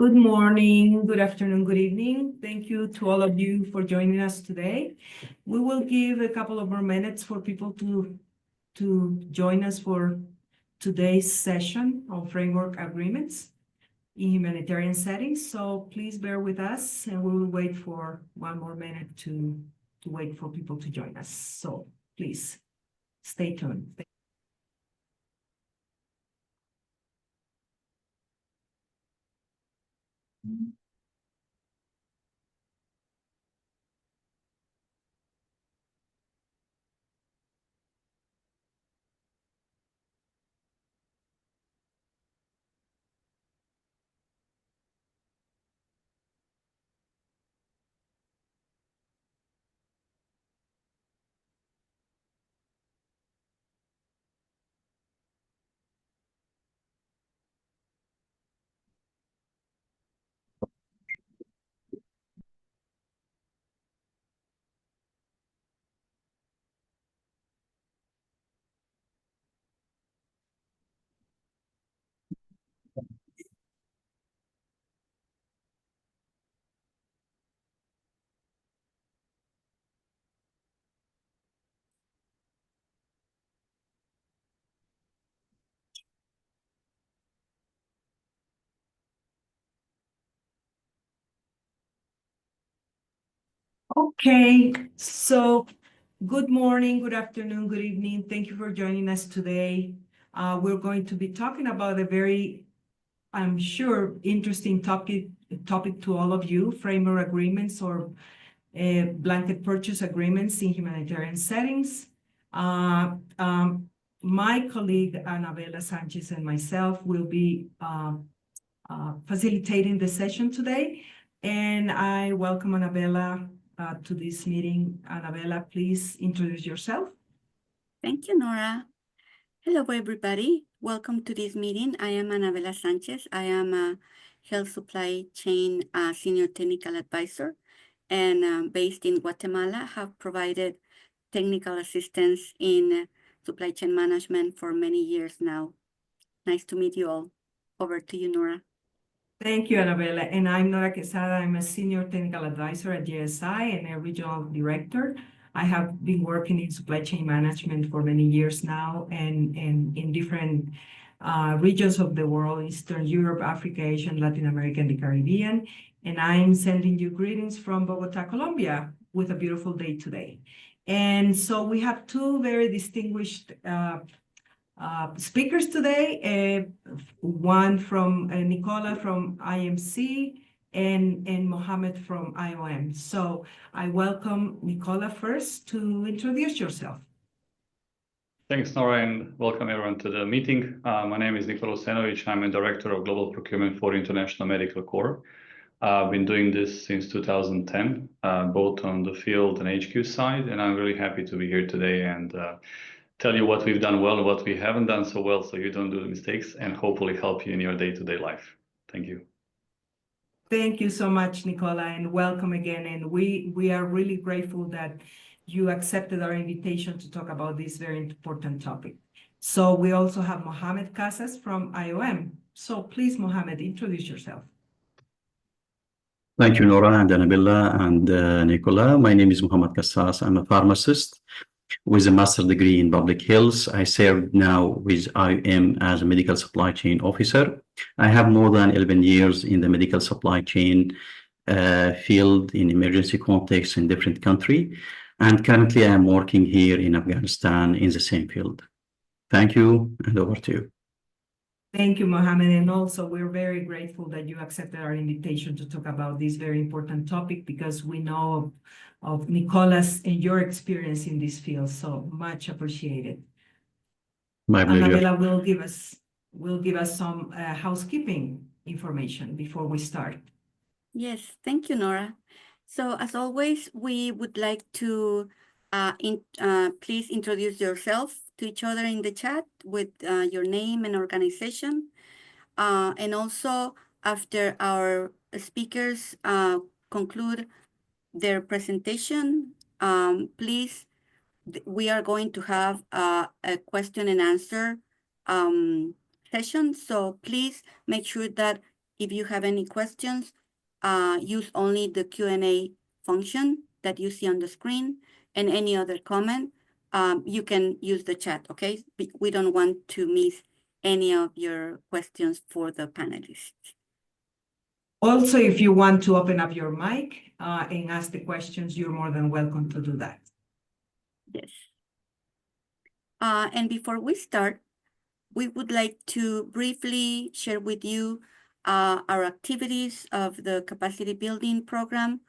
Good morning, good afternoon, good evening. Thank you to all of you for joining us today. We will give a couple of more minutes for people to join us for today's session on framework agreements in humanitarian settings. So please bear with us and we will wait for one more minute to wait for people to join us. So please stay tuned. Okay, so good morning, good afternoon, good evening. Thank you for joining us today. We're going to be talking about a very, I'm sure, interesting topic to all of you, framework agreements or blanket purchase agreements in humanitarian settings. My colleague, Anabela Sanchez, and myself will be facilitating the session today. And I welcome Anabela to this meeting. Anabela, please introduce yourself. Thank you, Nora. Hello, everybody. Welcome to this meeting. I am Anabela Sanchez. I am a health supply chain senior technical advisor and based in Guatemala, have provided technical assistance in supply chain management for many years now. Nice to meet you all. Over to you, Nora. Thank you, Anabela. And I'm Nora Quesada. I'm a senior technical advisor at GSI and a regional director. I have been working in supply chain management for many years now and in different regions of the world, Eastern Europe, Africa, Asia, and Latin America, and the Caribbean. And I'm sending you greetings from Bogota, Colombia, with a beautiful day today. And so we have two very distinguished speakers today, one from Nikola from IMC and Mohamed from IOM. So I welcome Nikola first to introduce yourself. Thanks, Nora, and welcome everyone to the meeting. My name is Nikola Usenovic. I'm a director of global procurement for International Medical Corps. I've been doing this since 2010, both on the field and HQ side, and I'm really happy to be here today and tell you what we've done well and what we haven't done so well, so you don't do the mistakes, and hopefully help you in your day-to-day life. Thank you. Thank you so much, Nikola, and welcome again. And we are really grateful that you accepted our invitation to talk about this very important topic. So we also have Mohamed Kassas from IOM. So please, Mohamed, introduce yourself. Thank you, Nora and Anabella and Nikola. My name is Mohamed Kassas. I'm a pharmacist with a master's degree in public health. I serve now with IOM as a medical supply chain officer. I have more than 11 years in the medical supply chain field in emergency context in different countries. And currently I am working here in Afghanistan in the same field. Thank you, and over to you. Thank you, Mohamed. And also, we're very grateful that you accepted our invitation to talk about this very important topic because we know of Nikola's and your experience in this field. So much appreciated. My pleasure. Anabella will give us some housekeeping information before we start. Yes, thank you, Nora. So as always, we would like to please introduce yourself to each other in the chat with your name and organization. And also, after our speakers conclude their presentation, please, we are going to have a question and answer session. So please make sure that If you have any questions, use only the Q&A function that you see on the screen, and any other comment, you can use the chat, okay? We don't want to miss any of your questions for the panelists. Also, if you want to open up your mic and ask the questions, you're more than welcome to do that. Yes. And before we start, we would like to briefly share with you our activities of the capacity building program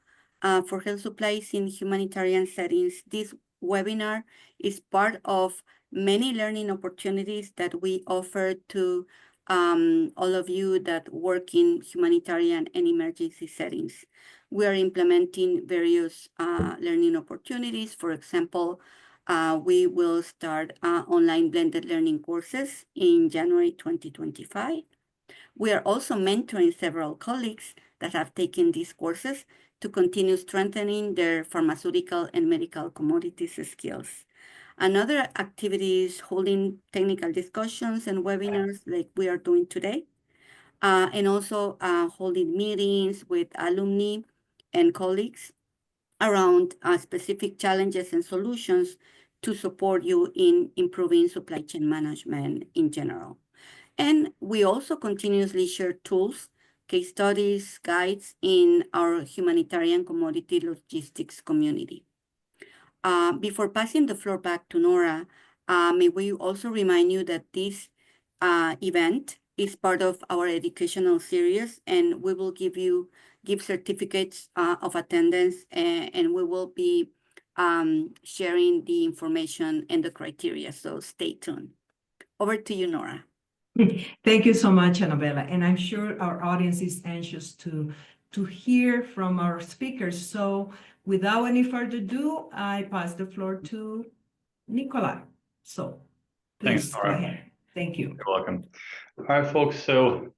for health supplies in humanitarian settings. This webinar is part of many learning opportunities that we offer to all of you that work in humanitarian and emergency settings. We are implementing various learning opportunities. For example, we will start online blended learning courses in January 2025. We are also mentoring several colleagues that have taken these courses to continue strengthening their pharmaceutical and medical commodities skills. Another activity is holding technical discussions and webinars like we are doing today, and also holding meetings with alumni and colleagues around specific challenges and solutions to support you in improving supply chain management in general. And we also continuously share tools, case studies, guides in our humanitarian commodity logistics community. Before passing the floor back to Nora, may we also remind you that this event is part of our educational series, and we will give certificates of attendance, and we will be sharing the information and the criteria, so stay tuned. Over to you, Nora. Thank you so much, Annabella. And I'm sure our audience is anxious to hear from our speakers. So without any further ado, I pass the floor to Nikola. So please go ahead. Thank you. You're welcome. All right, folks. So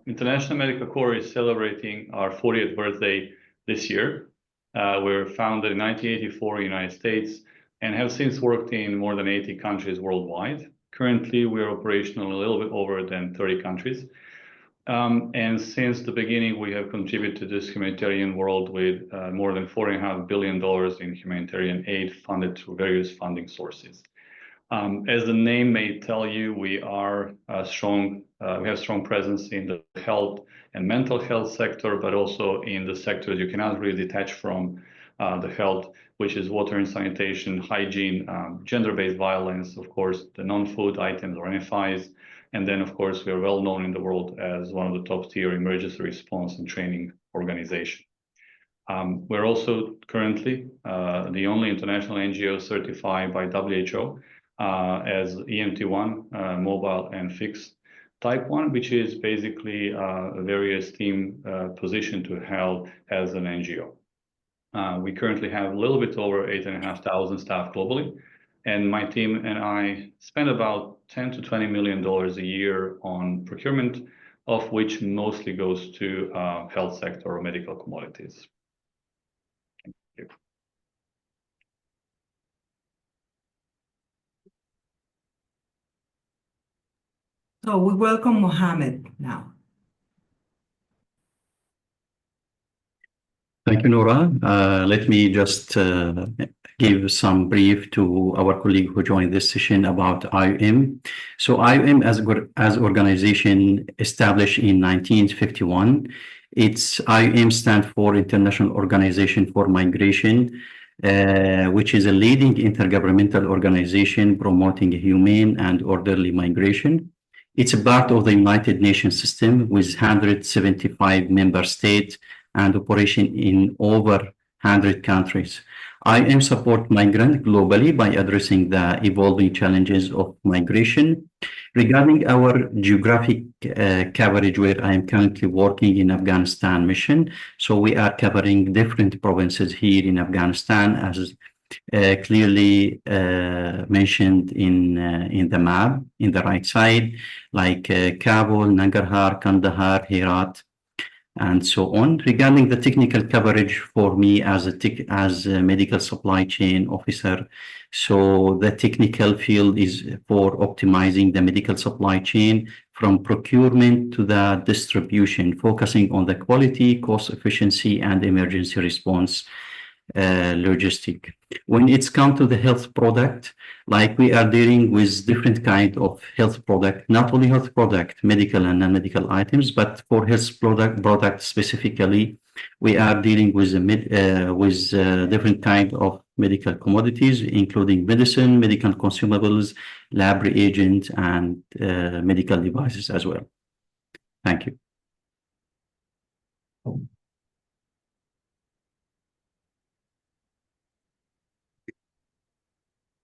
International Medical Corps is celebrating our 40th birthday this year. We were founded in 1984 in the United States and have since worked in more than 80 countries worldwide. Currently, we are operational in a little bit over than 30 countries. And since the beginning, we have contributed to this humanitarian world with more than $4.5 billion in humanitarian aid funded through various funding sources. As the name may tell you, we have strong presence in the health and mental health sector, but also in the sectors you cannot really detach from the health, which is water and sanitation, hygiene, gender-based violence, of course, the non-food items or NFIs. And then, of course, we are well known in the world as one of the top-tier emergency response and training organization. We're also currently the only international NGO certified by WHO as EMT1, mobile and fixed type 1, which is basically a very esteemed position to have as an NGO. We currently have a little bit over 8,500 staff globally, and my team and I spend about $10 to $20 million a year on procurement, of which mostly goes to health sector or medical commodities. Thank you. So we welcome Mohamed now. Thank you, Nora. Let me just give some brief to our colleague who joined this session about IOM. So IOM as organization established in 1951. IOM stands for International Organization for Migration, which is a leading intergovernmental organization promoting humane and orderly migration. It's a part of the United Nations system with 175 member states and operation in over 100 countries. IOM support migrants globally by addressing the evolving challenges of migration. Regarding our geographic coverage, where I am currently working in Afghanistan mission, so we are covering different provinces here in Afghanistan, as clearly mentioned in the map in the right side, like Kabul, Nangarhar, Kandahar, Herat. and so on. Regarding the technical coverage for me as a medical supply chain officer, so the technical field is for optimizing the medical supply chain from procurement to the distribution, focusing on the quality, cost efficiency, and emergency response logistic. When it's come to the health product, like we are dealing with different kind of health product, not only health product, medical and non-medical items, but for health product specifically, we are dealing with different kind of medical commodities, including medicine, medical consumables, lab reagents, and medical devices as well. Thank you.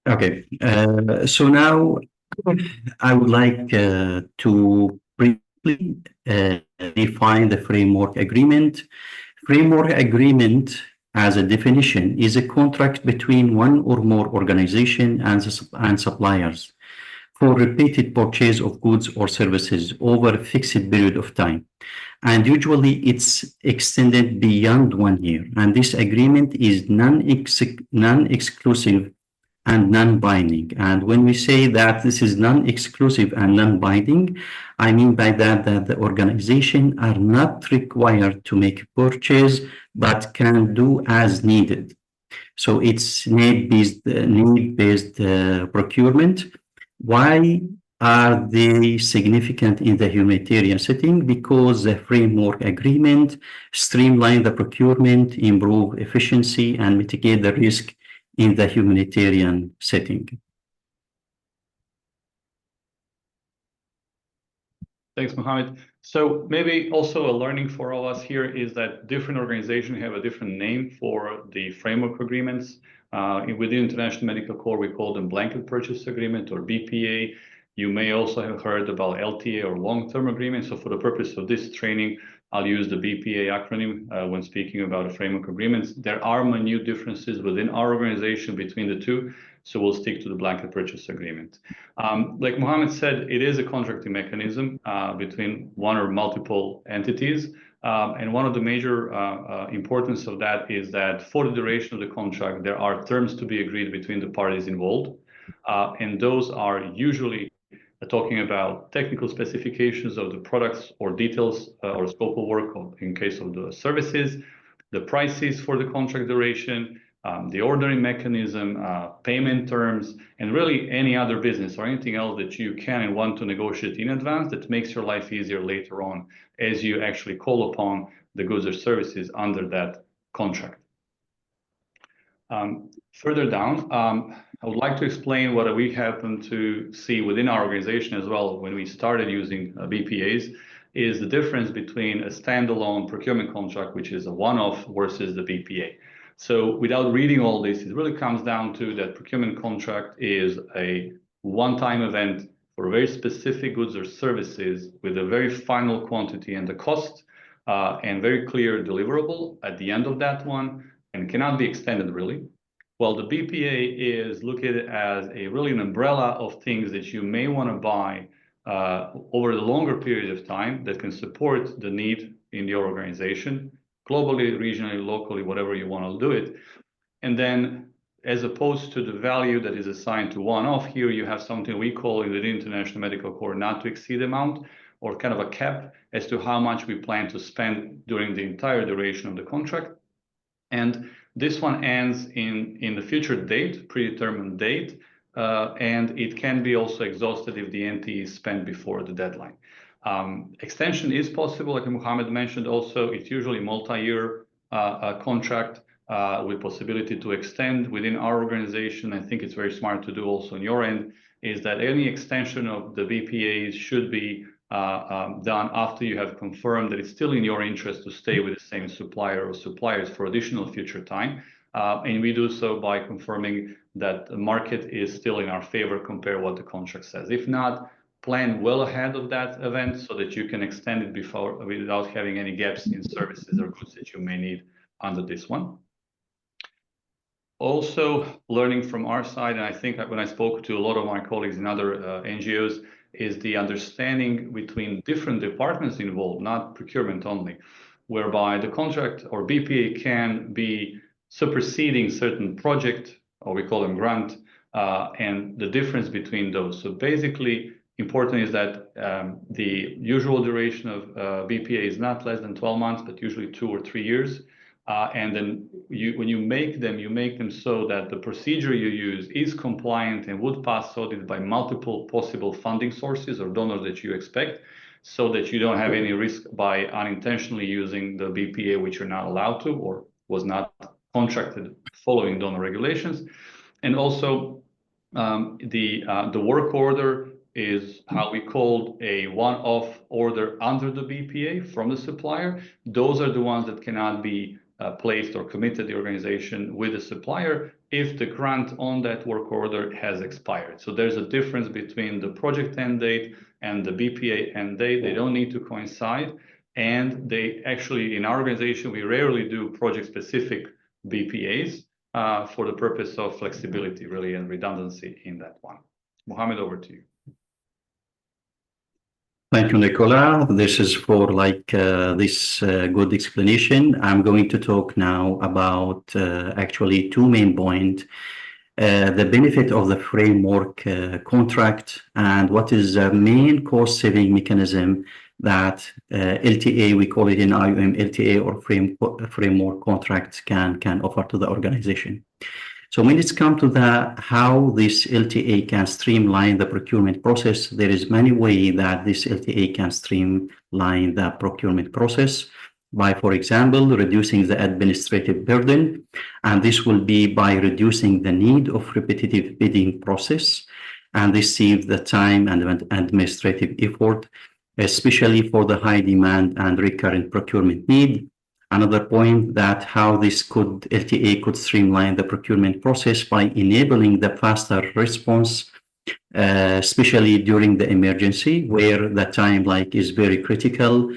Okay, so now I would like to briefly define the framework agreement. Framework agreement, as a definition, is a contract between one or more organization and suppliers for repeated purchase of goods or services over a fixed period of time. And usually it's extended beyond 1 year. And this agreement is non-exclusive and non-binding. And when we say that this is non-exclusive and non-binding, I mean by that the organization are not required to make purchase, but can do as needed. So it's need-based procurement. Why are they significant in the humanitarian setting? Because the framework agreement streamline the procurement, improve efficiency, and mitigate the risk in the humanitarian setting. Thanks, Mohamed. So maybe also a learning for all us here is that different organizations have a different name for the framework agreements. Within International Medical Corps, we call them blanket purchase agreement or BPA. You may also have heard about LTA or long-term agreement. So for the purpose of this training, I'll use the BPA acronym when speaking about framework agreements. There are minute differences within our organization between the two, so we'll stick to the blanket purchase agreement. Like Mohamed said, it is a contracting mechanism between one or multiple entities. And one of the major importance of that is that for the duration of the contract, there are terms to be agreed between the parties involved. And those are usually talking about technical specifications of the products or details or scope of work in case of the services, the prices for the contract duration, the ordering mechanism, payment terms, and really any other business or anything else that you can and want to negotiate in advance that makes your life easier later on as you actually call upon the goods or services under that contract. Further down, I would like to explain what we happen to see within our organization as well when we started using BPAs is the difference between a standalone procurement contract, which is a one-off, versus the BPA. So without reading all this, it really comes down to that procurement contract is a one-time event for very specific goods or services with a very final quantity and the cost and very clear deliverable at the end of that one and cannot be extended really. Well, the BPA is looked at as really an umbrella of things that you may want to buy over the longer period of time that can support the need in your organization, globally, regionally, locally, whatever you want to do it. And then as opposed to the value that is assigned to one-off, here you have something we call in the International Medical Corps not to exceed amount, or kind of a cap as to how much we plan to spend during the entire duration of the contract. And this one ends in the future date, predetermined date, and it can be also exhausted if the NT is spent before the deadline. Extension is possible, like Mohamed mentioned also, it's usually multi-year contract with possibility to extend within our organization. I think it's very smart to do also on your end, is that any extension of the BPAs should be done after you have confirmed that it's still in your interest to stay with the same supplier or suppliers for additional future time. And we do so by confirming that the market is still in our favor compared to what the contract says. If not, plan well ahead of that event so that you can extend it before without having any gaps in services or goods that you may need under this one. Also, learning from our side, and I think when I spoke to a lot of my colleagues in other NGOs, is the understanding between different departments involved, not procurement only. whereby the contract or BPA can be superseding certain project, or we call them grant, and the difference between those. So basically, important is that the usual duration of BPA is not less than 12 months, but usually 2 or 3 years. And then when you make them so that the procedure you use is compliant and would pass audit by multiple possible funding sources or donors that you expect, so that you don't have any risk by unintentionally using the BPA, which you're not allowed to or was not contracted following donor regulations. And also the work order is how we called a one-off order under the BPA from the supplier. Those are the ones that cannot be placed or committed the organization with the supplier if the grant on that work order has expired. So there's a difference between the project end date and the BPA end date. They don't need to coincide. And they actually, in our organization, we rarely do project-specific BPAs for the purpose of flexibility, really, and redundancy in that one. Mohamed, over to you. Thank you, Nikola. This is for this good explanation. I'm going to talk now about actually 2 main points. The benefit of the framework contract and what is the main cost-saving mechanism that LTA, we call it in IOM, LTA or framework contract can offer to the organization. So when it's come to how this LTA can streamline the procurement process, there is many ways that this LTA can streamline the procurement process by, for example, reducing the administrative burden. And this will be by reducing the need of repetitive bidding process, and this saves the time and administrative effort, especially for the high demand and recurrent procurement need. Another point that how this LTA could streamline the procurement process by enabling the faster response, especially during the emergency where the time is very critical.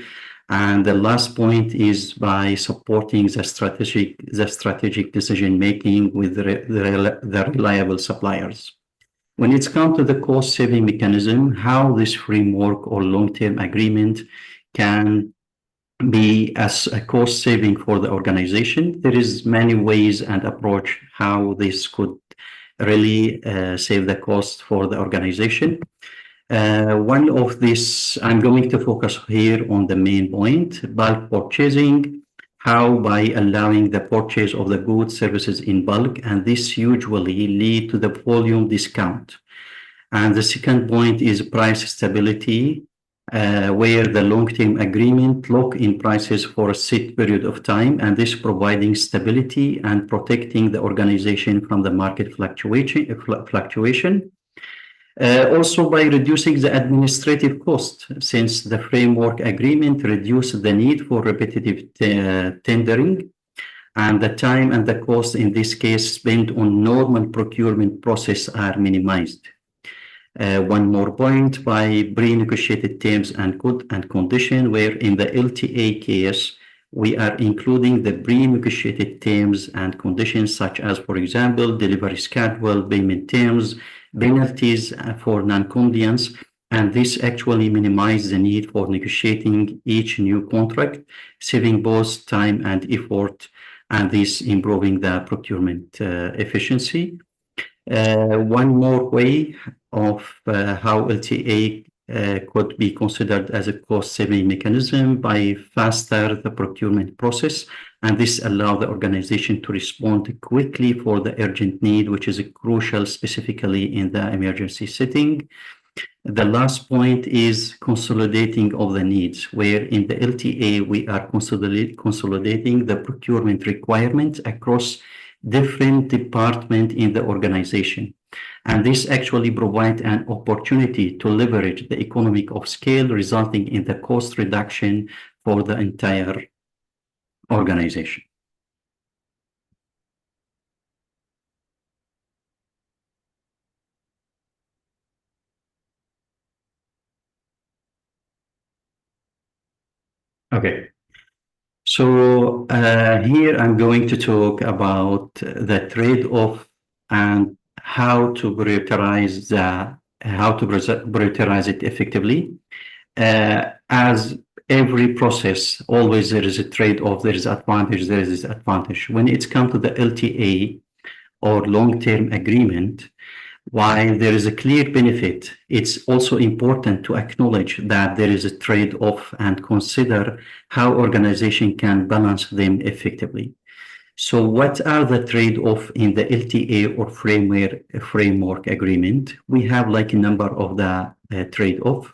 And the last point is by supporting the strategic decision making with the reliable suppliers. When it's come to the cost saving mechanism, how this framework or long-term agreement can be as a cost saving for the organization, there is many ways and approach how this could really save the cost for the organization. One of this, I'm going to focus here on the main point, bulk purchasing, how by allowing the purchase of the goods, services in bulk, and this usually lead to the volume discount. And the second point is price stability, where the long-term agreement lock in prices for a set period of time, and this providing stability and protecting the organization from the market fluctuation. Also by reducing the administrative cost, since the framework agreement reduces the need for repetitive tendering, and the time and the cost in this case spent on normal procurement process are minimized. One more point, by pre-negotiated terms and conditions, where in the LTA case, we are including the pre-negotiated terms and conditions such as, for example, delivery schedule, payment terms, penalties for non-compliance, and this actually minimizes the need for negotiating each new contract, saving both time and effort, and this improving the procurement efficiency. One more way of how LTA could be considered as a cost-saving mechanism by faster the procurement process, and this allows the organization to respond quickly for the urgent need, which is crucial specifically in the emergency setting. The last point is consolidating of the needs, where in the LTA we are consolidating the procurement requirements across different departments in the organization. And this actually provides an opportunity to leverage the economy of scale, resulting in the cost reduction for the entire organization. Okay. So here I'm going to talk about the trade-off and how to prioritize it effectively. As every process, always there is a trade-off, there is advantage, there is disadvantage. When it's come to the LTA or long-term agreement, while there is a clear benefit, it's also important to acknowledge that there is a trade-off and consider how organization can balance them effectively. So what are the trade-off in the LTA or framework agreement? We have like a number of the trade-off.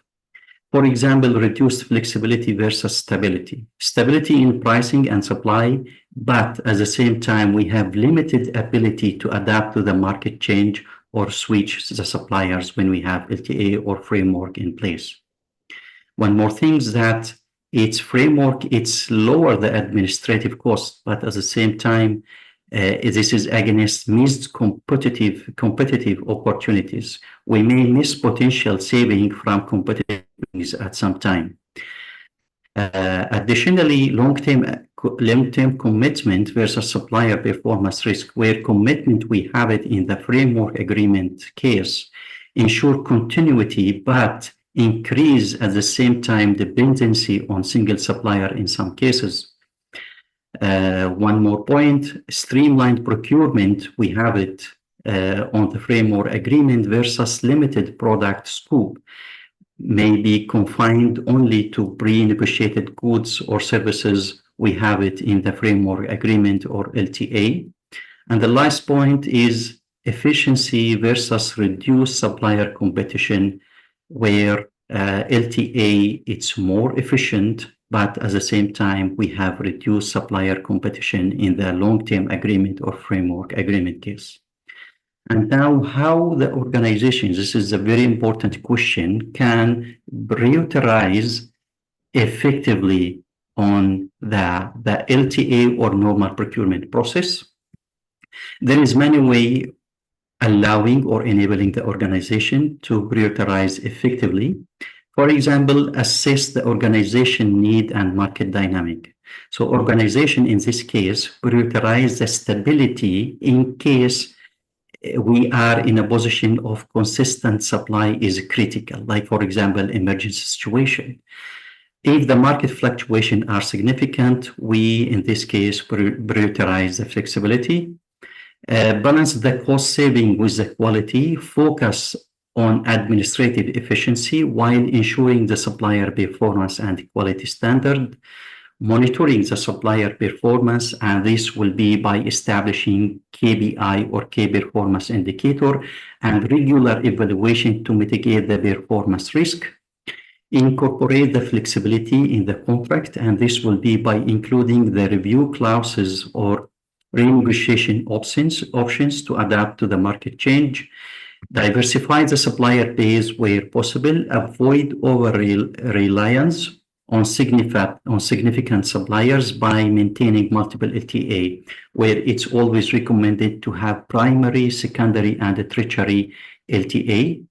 For example, reduced flexibility versus stability. Stability in pricing and supply, but at the same time, we have limited ability to adapt to the market change or switch the suppliers when we have LTA or framework in place. One more thing is that its framework, it's lower the administrative cost, but at the same time, this is against missed competitive opportunities. We may miss potential saving from competitive at some time. Additionally, long-term commitment versus supplier performance risk, where commitment we have it in the framework agreement case, ensure continuity, but increase at the same time dependency on single supplier in some cases. One more point, streamlined procurement, we have it on the framework agreement versus limited product scope, may be confined only to pre-negotiated goods or services. We have it in the framework agreement or LTA. And the last point is efficiency versus reduced supplier competition, where LTA, it's more efficient, but at the same time, we have reduced supplier competition in the long-term agreement or framework agreement case. And now how the organizations, this is a very important question, can prioritize effectively on the LTA or normal procurement process. There is many ways allowing or enabling the organization to prioritize effectively. For example, assess the organization need and market dynamic. So organization in this case prioritize the stability in case we are in a position of consistent supply is critical, like for example, emergency situation. If the market fluctuations are significant, we in this case prioritize the flexibility, balance the cost saving with the quality, focus on administrative efficiency while ensuring the supplier performance and quality standard, monitoring the supplier performance, and this will be by establishing KPI or key performance indicator and regular evaluation to mitigate the performance risk. Incorporate the flexibility in the contract, and this will be by including the review clauses or renegotiation options to adapt to the market change. Diversify the supplier base where possible, avoid over-reliance on significant suppliers by maintaining multiple LTA, where it's always recommended to have primary, secondary, and tertiary LTA.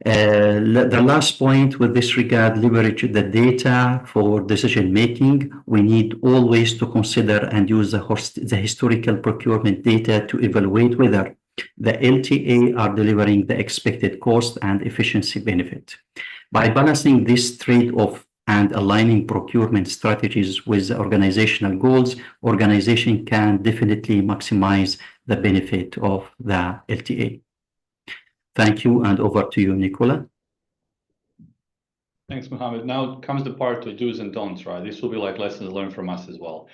The last point with this regard, leverage the data for decision making. We need always to consider and use the historical procurement data to evaluate whether the LTA are delivering the expected cost and efficiency benefit. By balancing this trade-off and aligning procurement strategies with the organizational goals, organization can definitely maximize the benefit of the LTA. Thank you, and over to you, Nikola. Thanks, Mohamed. Now comes the part of do's and don'ts, right? This will be like lessons learned from us as well.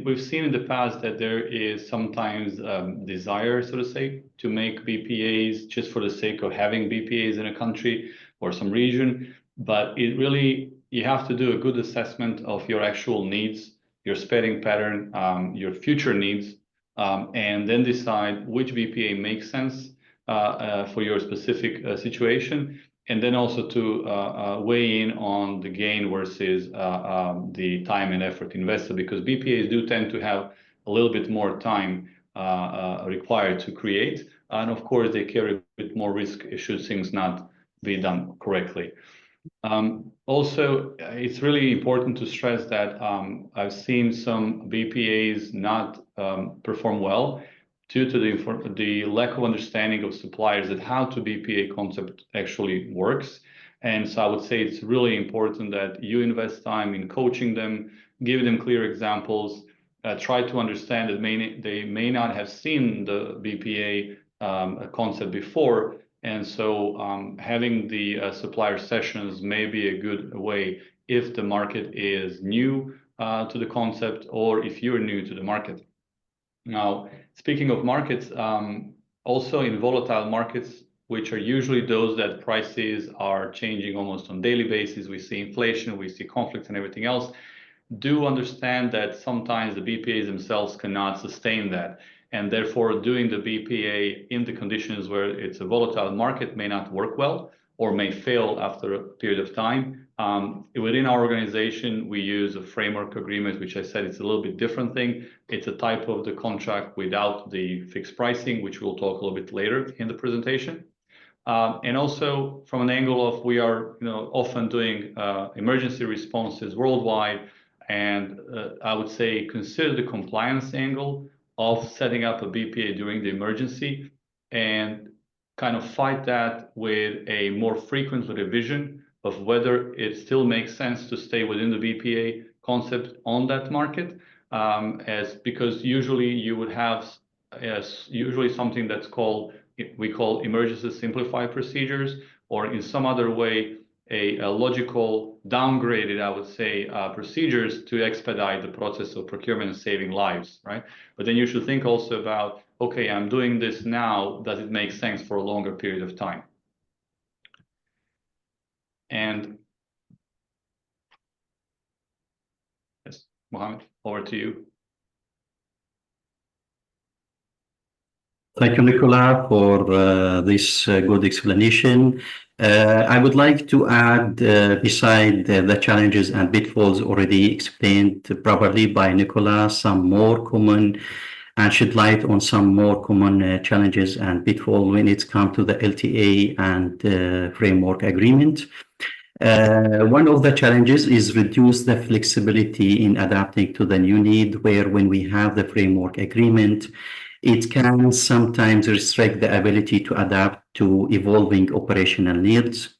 We've seen in the past that there is sometimes desire, so to say, to make BPAs just for the sake of having BPAs in a country or some region. But it really, you have to do a good assessment of your actual needs, your spending pattern, your future needs, and then decide which BPA makes sense for your specific situation, and then also to weigh in on the gain versus the time and effort invested, because BPAs do tend to have a little bit more time required to create, and of course they carry a bit more risk should things not be done correctly. Also, it's really important to stress that I've seen some BPAs not perform well due to the lack of understanding of suppliers that how to BPA concept actually works. And so I would say it's really important that you invest time in coaching them, give them clear examples, try to understand that they may not have seen the BPA concept before. And so having the supplier sessions may be a good way if the market is new to the concept, or if you're new to the market. Now, speaking of markets, also in volatile markets, which are usually those that prices are changing almost on a daily basis, we see inflation, we see conflicts and everything else, do understand that sometimes the BPAs themselves cannot sustain that. And therefore, doing the BPA in the conditions where it's a volatile market may not work well or may fail after a period of time. Within our organization, we use a framework agreement, which I said it's a little bit different thing. It's a type of the contract without the fixed pricing, which we'll talk a little bit later in the presentation. And also from an angle of we are often doing emergency responses worldwide. And I would say consider the compliance angle of setting up a BPA during the emergency and kind of fight that with a more frequent revision of whether it still makes sense to stay within the BPA concept on that market, because usually you would have usually something that's called, we call emergency simplified procedures, or in some other way, a logical downgraded, I would say, procedures to expedite the process of procurement and saving lives, right? But then you should think also about, okay, I'm doing this now, does it make sense for a longer period of time? And yes, Mohamed, over to you. Thank you, Nikola, for this good explanation. I would like to add, beside the challenges and pitfalls already explained properly by Nikola, some more common and shed light on some more common challenges and pitfalls when it's come to the LTA and framework agreement. One of the challenges is reduce the flexibility in adapting to the new need, where when we have the framework agreement, it can sometimes restrict the ability to adapt to evolving operational needs.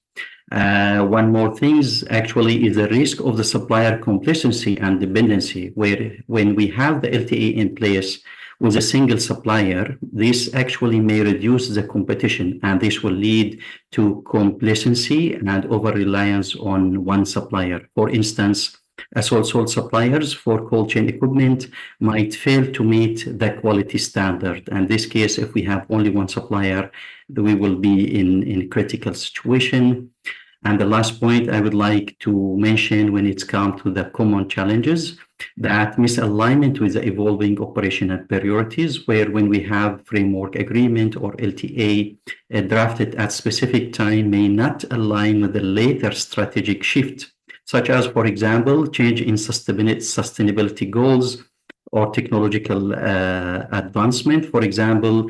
One more thing is actually the risk of the supplier complacency and dependency, where when we have the LTA in place with a single supplier, this actually may reduce the competition, and this will lead to complacency and over-reliance on one supplier. For instance, sole suppliers for cold chain equipment might fail to meet the quality standard. In this case, if we have only one supplier, we will be in a critical situation. And the last point I would like to mention when it's come to the common challenges, that misalignment with the evolving operational priorities, where when we have framework agreement or LTA drafted at specific time may not align with the later strategic shift, such as, for example, change in sustainability goals or technological advancement. For example,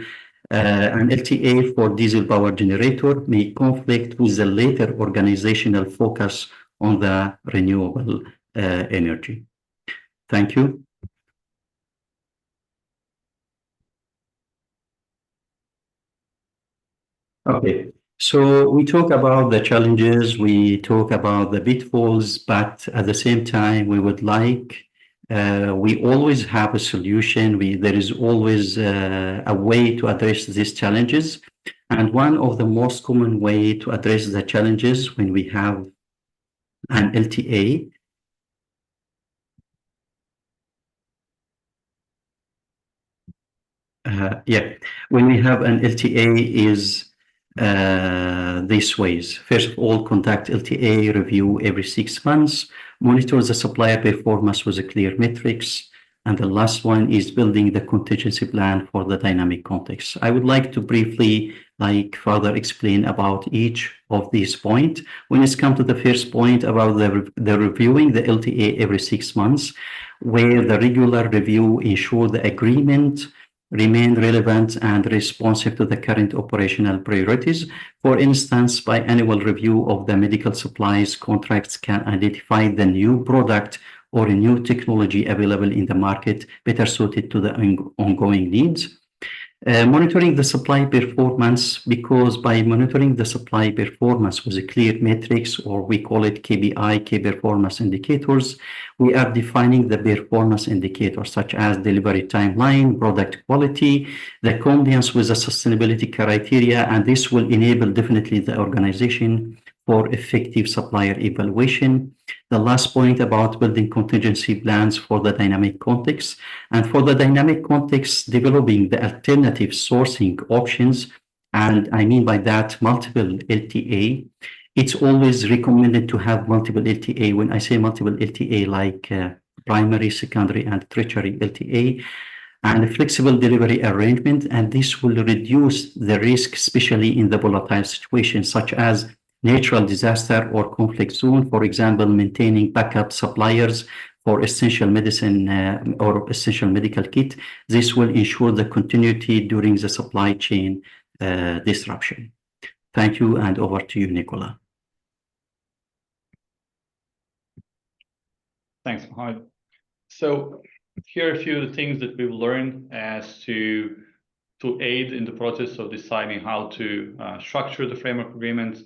an LTA for diesel power generator may conflict with the later organizational focus on the renewable energy. Thank you. Okay. So we talk about the challenges, we talk about the pitfalls, but at the same time, we would like, we always have a solution. There is always a way to address these challenges. And one of the most common way to address the challenges when we have an LTA when we have an LTA is these ways. First of all, conduct LTA review every 6 months, monitor the supplier performance with a clear metrics, and the last one is building the contingency plan for the dynamic context. I would like to briefly further explain about each of these points. When it's come to the first point about the reviewing the LTA every 6 months, where the regular review ensure the agreement remain relevant and responsive to the current operational priorities. For instance, by annual review of the medical supplies contracts can identify the new product or a new technology available in the market better suited to the ongoing needs. Monitoring the supply performance, because by monitoring the supply performance with a clear metrics, or we call it KPI, key performance indicators, we are defining the performance indicators such as delivery timeline, product quality, the compliance with the sustainability criteria, and this will enable definitely the organization for effective supplier evaluation. The last point about building contingency plans for the dynamic context. And for the dynamic context, developing the alternative sourcing options. And I mean by that, multiple LTA. It's always recommended to have multiple LTA. When I say multiple LTA, like primary, secondary, and tertiary LTA, and a flexible delivery arrangement. And this will reduce the risk, especially in the volatile situations, such as natural disaster or conflict zone. For example, maintaining backup suppliers for essential medicine or essential medical kit. This will ensure the continuity during the supply chain disruption. Thank you, and over to you, Nikola. Thanks, Mohamed. So here are a few of the things that we've learned as to aid in the process of deciding how to structure the framework agreements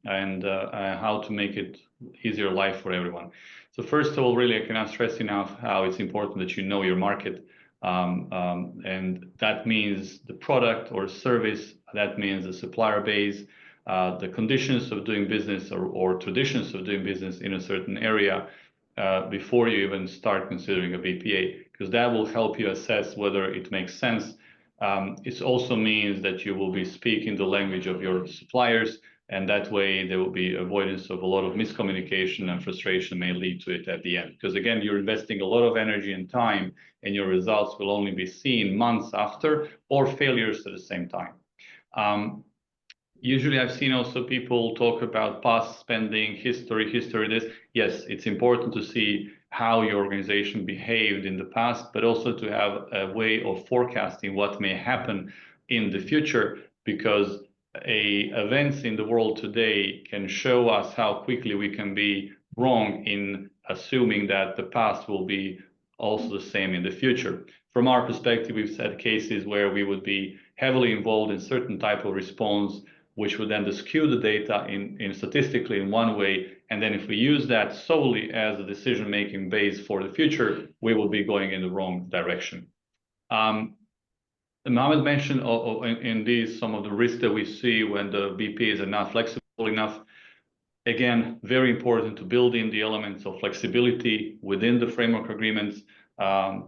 and how to make it easier life for everyone. So first of all, really, I cannot stress enough how it's important that you know your market. And that means the product or service, that means the supplier base, the conditions of doing business or traditions of doing business in a certain area before you even start considering a BPA, because that will help you assess whether it makes sense. It also means that you will be speaking the language of your suppliers, and that way there will be avoidance of a lot of miscommunication, and frustration may lead to it at the end. Because again, you're investing a lot of energy and time, and your results will only be seen months after, or failures at the same time. Usually I've seen also people talk about past spending, history this. Yes, it's important to see how your organization behaved in the past, but also to have a way of forecasting what may happen in the future, because events in the world today can show us how quickly we can be wrong in assuming that the past will be also the same in the future. From our perspective, we've had cases where we would be heavily involved in certain type of response, which would then skew the data in statistically in one way. And then if we use that solely as a decision-making base for the future, we will be going in the wrong direction. Mohamed mentioned in these some of the risks that we see when the BPAs are not flexible enough. Again, very important to build in the elements of flexibility within the framework agreements.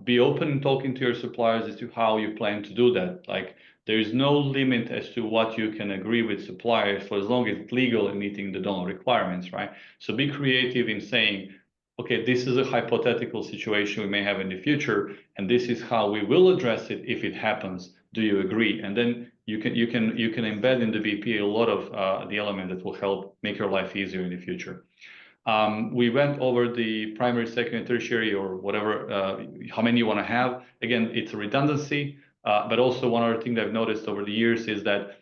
Be open in talking to your suppliers as to how you plan to do that. Like, there is no limit as to what you can agree with suppliers for as long as it's legal and meeting the donor requirements, right? So be creative in saying, okay, this is a hypothetical situation we may have in the future, and this is how we will address it if it happens. Do you agree? And then you can embed in the BPA a lot of the elements that will help make your life easier in the future. We went over the primary, secondary, tertiary, or whatever, how many you want to have. Again, it's a redundancy, but also one other thing that I've noticed over the years is that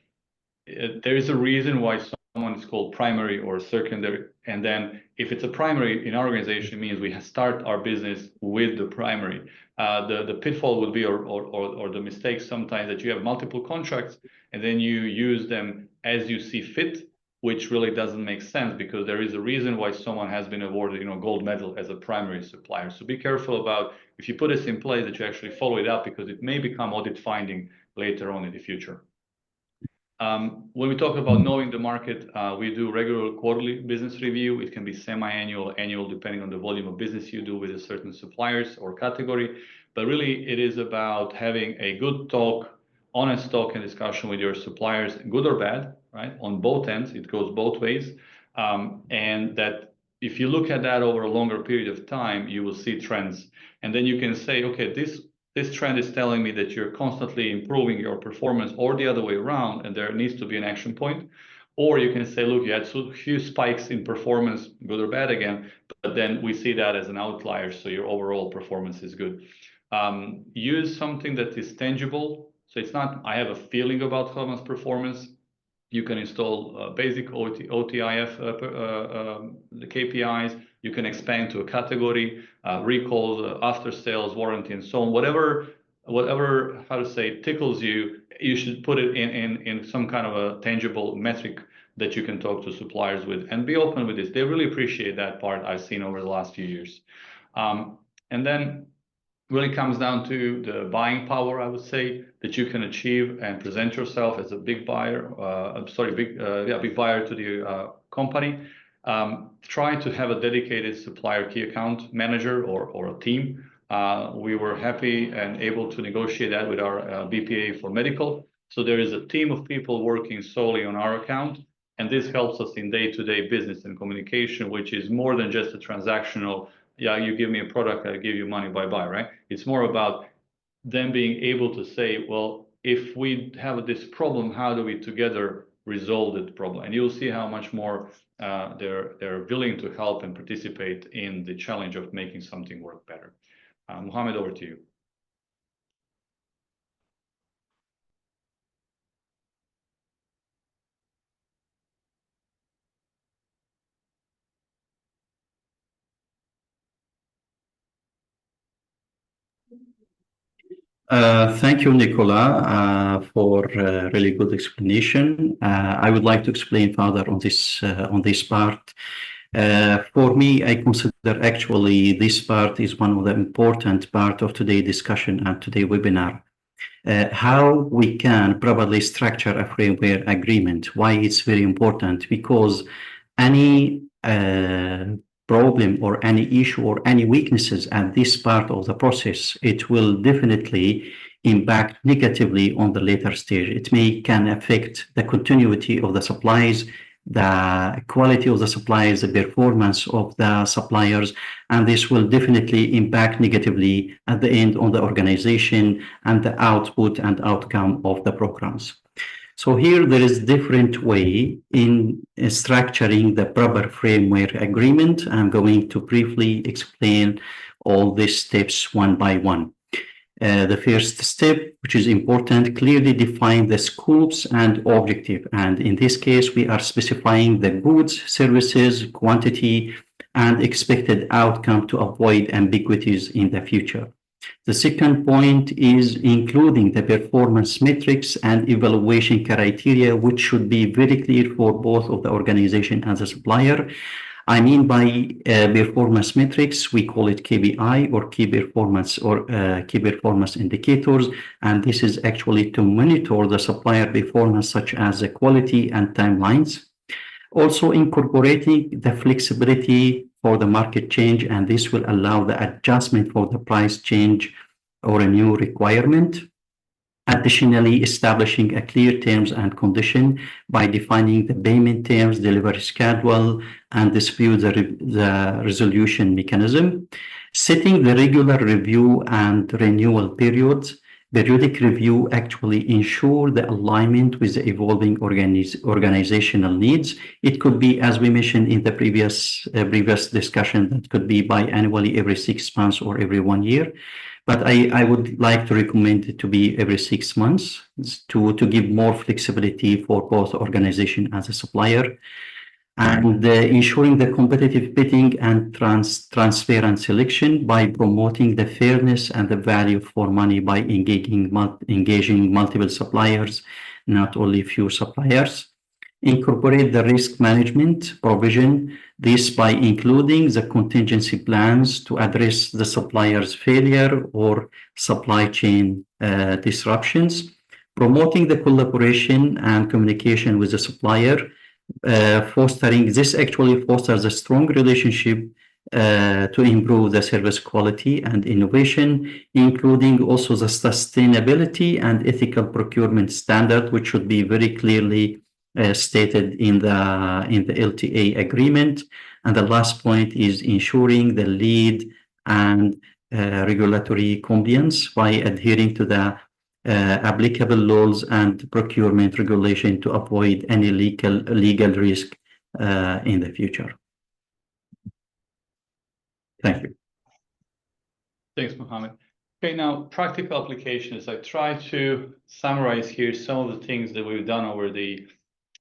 there is a reason why someone is called primary or secondary. And then if it's a primary in our organization, it means we start our business with the primary. The pitfall would be, or the mistake sometimes, that you have multiple contracts and then you use them as you see fit, which really doesn't make sense, because there is a reason why someone has been awarded, gold medal as a primary supplier. So be careful about, if you put this in place, that you actually follow it up, because it may become audit finding later on in the future. When we talk about knowing the market, we do regular quarterly business review. It can be semi-annual, annual, depending on the volume of business you do with a certain suppliers or category. But really, it is about having a good talk, honest talk and discussion with your suppliers, good or bad, right? On both ends, it goes both ways. And that if you look at that over a longer period of time, you will see trends. And then you can say, okay, this trend is telling me that you're constantly improving your performance, or the other way around, and there needs to be an action point. Or you can say, look, you had huge spikes in performance, good or bad again, but then we see that as an outlier, so your overall performance is good. Use something that is tangible. So it's not, I have a feeling about someone's performance. You can install basic OTIF the KPIs. You can expand to a category, recalls, after sales, warranty, and so on. Whatever whatever, how to say, tickles you, you should put it in some kind of a tangible metric that you can talk to suppliers with, and be open with this. They really appreciate that part I've seen over the last few years. And then really comes down to the buying power, I would say, that you can achieve and present yourself as a big buyer, big buyer to the company. Try to have a dedicated supplier key account manager or a team. We were happy and able to negotiate that with our BPA for medical. So there is a team of people working solely on our account, and this helps us in day-to-day business and communication, which is more than just a transactional, yeah, you give me a product, I give you money, bye-bye, right? It's more about them being able to say, well, if we have this problem, how do we together resolve that problem? And you'll see how much more they're willing to help and participate in the challenge of making something work better. Mohamed, over to you. Thank you, Nikola, for a really good explanation. I would like to explain further on this part. For me, I consider actually this part is one of the important part of today's discussion and today's webinar. How we can properly structure a framework agreement. Why it's very important? Because any problem or any issue or any weaknesses at this part of the process, it will definitely impact negatively on the later stage. It can affect the continuity of the supplies, the quality of the supplies, the performance of the suppliers, and this will definitely impact negatively at the end on the organization and the output and outcome of the programs. So here there is different way in structuring the proper framework agreement. I'm going to briefly explain all these steps one by one. The first step, which is important, clearly define the scopes and objective. And in this case, we are specifying the goods, services, quantity, and expected outcome to avoid ambiguities in the future. The second point is including the performance metrics and evaluation criteria, which should be very clear for both of the organization and the supplier. I mean by performance metrics, we call it KPI or key performance indicators. And this is actually to monitor the supplier performance, such as the quality and timelines. Also incorporating the flexibility for the market change, and this will allow the adjustment for the price change or a new requirement. Additionally, establishing a clear terms and condition by defining the payment terms, delivery schedule, and dispute the resolution mechanism. Setting the regular review and renewal periods. Periodic review actually ensure the alignment with the evolving organizational needs. It could be, as we mentioned in the previous discussion, that could be biannually every 6 months or every 1 year. But I would like to recommend it to be every 6 months to give more flexibility for both organization as a supplier. And ensuring the competitive bidding and transparent selection by promoting the fairness and the value for money by engaging multiple suppliers, not only few suppliers. Incorporate the risk management provision, this by including the contingency plans to address the supplier's failure or supply chain disruptions. Promoting the collaboration and communication with the supplier. This actually fosters a strong relationship to improve the service quality and innovation, including also the sustainability and ethical procurement standard, which should be very clearly stated in the LTA agreement. And the last point is ensuring the lead and regulatory compliance by adhering to the applicable laws and procurement regulation to avoid any legal risk in the future. Thank you. Thanks, Mohamed. Okay, now practical applications. I try to summarize here some of the things that we've done over the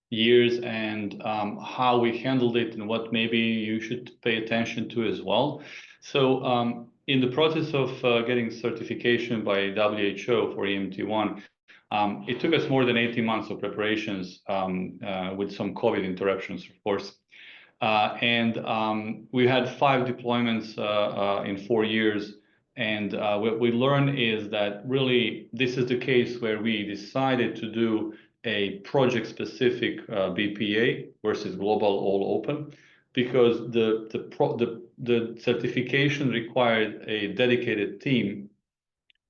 years and how we handled it and what maybe you should pay attention to as well. So in the process of getting certification by WHO for EMT1, it took us more than 18 months of preparations with some COVID interruptions, of course. And we had 5 deployments in 4 years. And what we learned is that really this is the case where we decided to do a project-specific BPA versus global all open, because the certification required a dedicated team.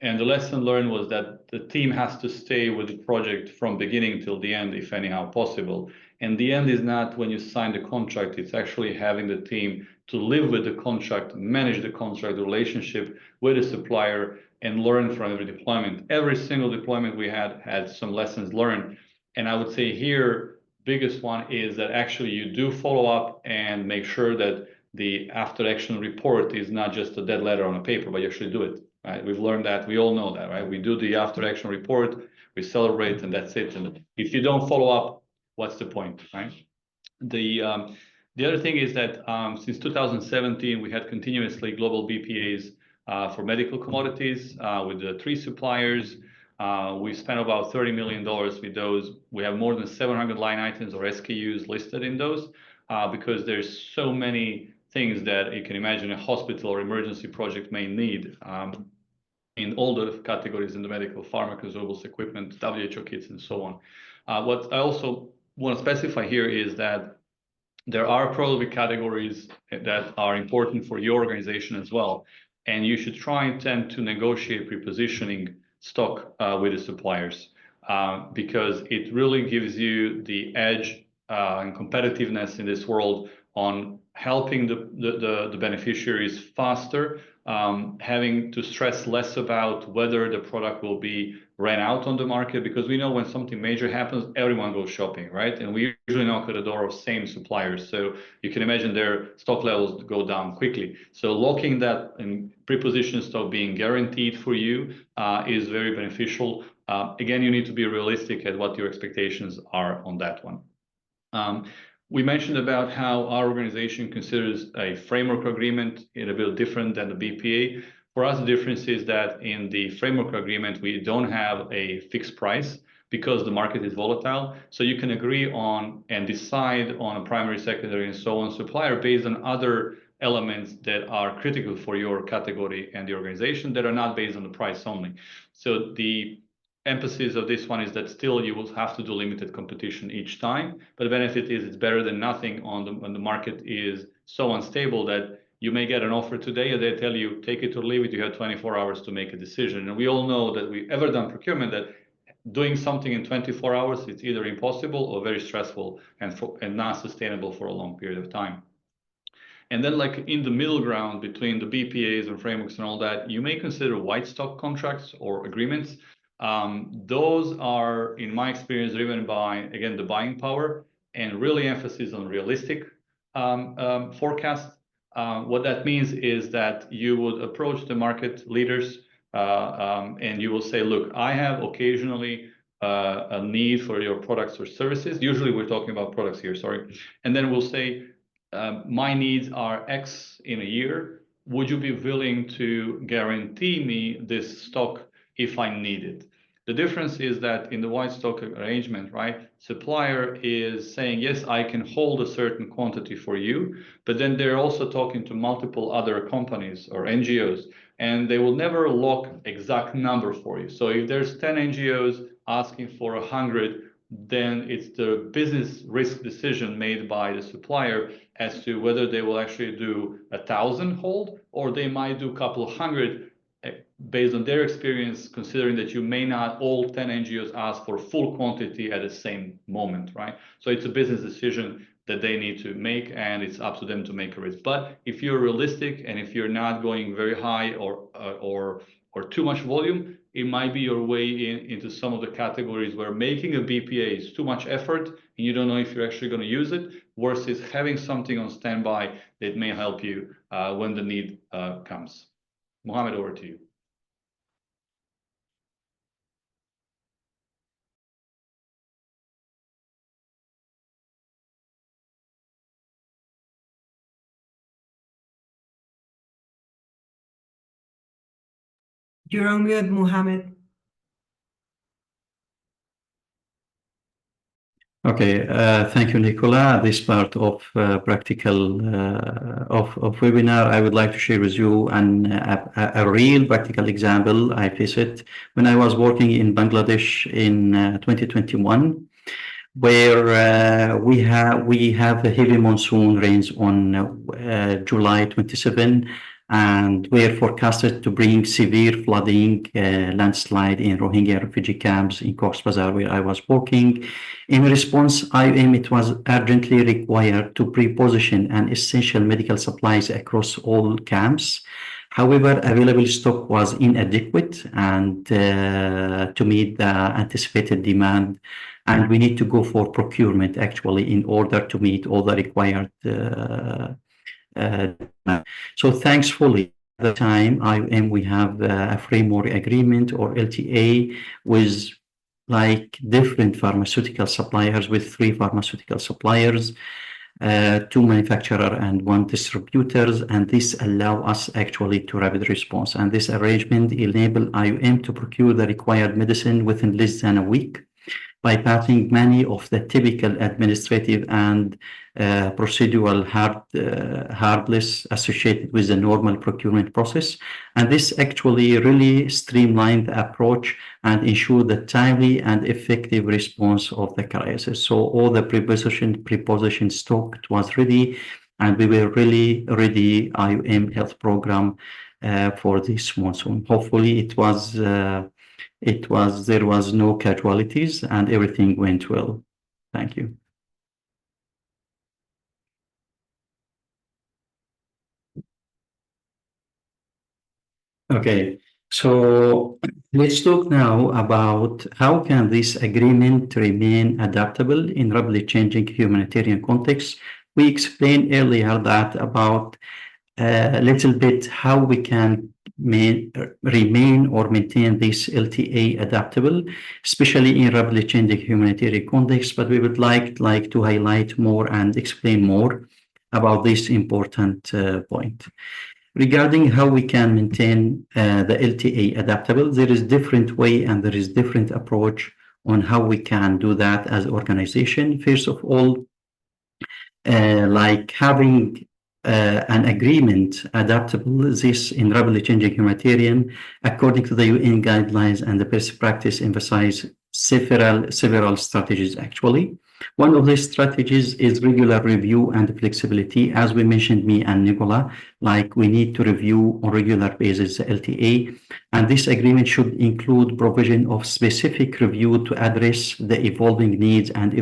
And the lesson learned was that the team has to stay with the project from beginning till the end, if anyhow possible. And the end is not when you sign the contract, it's actually having the team to live with the contract, manage the contract, the relationship with the supplier, and learn from every deployment. Every single deployment we had some lessons learned. And I would say here, biggest one is that actually you do follow up and make sure that the after action report is not just a dead letter on a paper, but you actually do it. Right? We've learned that. We all know that, right? We do the after action report, we celebrate, and that's it. And if you don't follow up, what's the point, right? The other thing is that since 2017, we had continuously global BPAs for medical commodities with the 3 suppliers. We spent about $30 million with those. We have more than 700 line items or SKUs listed in those because there's so many things that you can imagine a hospital or emergency project may need in all the categories in the medical, pharma, consumables, equipment, WHO kits, and so on. What I also want to specify here is that there are probably categories that are important for your organization as well, and you should try and tend to negotiate repositioning stock with the suppliers because it really gives you the edge and competitiveness in this world on helping the beneficiaries faster, having to stress less about whether the product will be ran out on the market, because we know when something major happens, everyone goes shopping, right? And we usually knock at the door of same suppliers. So you can imagine their stock levels go down quickly. So locking that and preposition stock being guaranteed for you is very beneficial. Again, you need to be realistic at what your expectations are on that one. We mentioned about how our organization considers a framework agreement in a bit different than the BPA. For us, the difference is that in the framework agreement, we don't have a fixed price because the market is volatile. So you can agree on and decide on a primary, secondary, and so on supplier based on other elements that are critical for your category and the organization that are not based on the price only. So the emphasis of this one is that still you will have to do limited competition each time, but the benefit is it's better than nothing when the market is so unstable that you may get an offer today and they tell you take it or leave it, you have 24 hours to make a decision. And we all know that we've ever done procurement that doing something in 24 hours, it's either impossible or very stressful and not sustainable for a long period of time. And then like in the middle ground between the BPAs and frameworks and all that, you may consider white stock contracts or agreements. Those are, in my experience, driven by, again, the buying power and really emphasis on realistic forecasts. What that means is that you would approach the market leaders and you will say, look, I have occasionally a need for your products or services. Usually we're talking about products here, sorry. And then we'll say, my needs are X in a year. Would you be willing to guarantee me this stock if I need it? The difference is that in the white stock arrangement, right, supplier is saying, yes, I can hold a certain quantity for you, but then they're also talking to multiple other companies or NGOs, and they will never lock exact number for you. So if there's 10 NGOs asking for 100, then it's the business risk decision made by the supplier as to whether they will actually do 1,000 hold, or they might do a couple of hundred based on their experience, considering that you may not all 10 NGOs ask for full quantity at the same moment, right? So it's a business decision that they need to make, and it's up to them to make a risk. But if you're realistic and if you're not going very high or too much volume, it might be your way into some of the categories where making a BPA is too much effort and you don't know if you're actually going to use it, versus having something on standby that may help you when the need comes. Mohamed, over to you. You're on mute, Mohamed. Okay, thank you, Nikola. This part of practical of webinar, I would like to share with you a real practical example. I faced it when I was working in Bangladesh in 2021, where we have a heavy monsoon rains on July 27, and we're forecasted to bring severe flooding, landslide in Rohingya refugee camps in Cox's Bazar, where I was working. In response, it was urgently required to pre-position an essential medical supplies across all camps. However, available stock was inadequate and to meet the anticipated demand, and we need to go for procurement actually in order to meet all the required so thankfully, at the time, we have a framework agreement or LTA with like different pharmaceutical suppliers, with 3 pharmaceutical suppliers, 2 manufacturer and 1 distributors, and this allow us actually to rapid response. And this arrangement enable IOM to procure the required medicine within less than a week, bypassing many of the typical administrative and procedural hurdles associated with the normal procurement process. And this actually really streamlined the approach and ensured the timely and effective response of the crisis. So all the preposition stock was ready, and we were really ready IOM health program for this monsoon. Hopefully there was no casualties and everything went well. Thank you. Okay, so let's talk now about how can this agreement remain adaptable in rapidly changing humanitarian context. We explained earlier that about a little bit how we can remain or maintain this LTA adaptable, especially in rapidly changing humanitarian context, but we would like to highlight more and explain more about this important point. Regarding how we can maintain the LTA adaptable, there is different way and there is different approach on how we can do that as organization. First of all, like having an agreement adaptable, this in rapidly changing humanitarian, according to the UN guidelines and the best practice, emphasize several strategies actually. One of these strategies is regular review and flexibility. As we mentioned, me and Nikola, like we need to review on regular basis the LTA, and this agreement should include provision of specific review to address the evolving needs and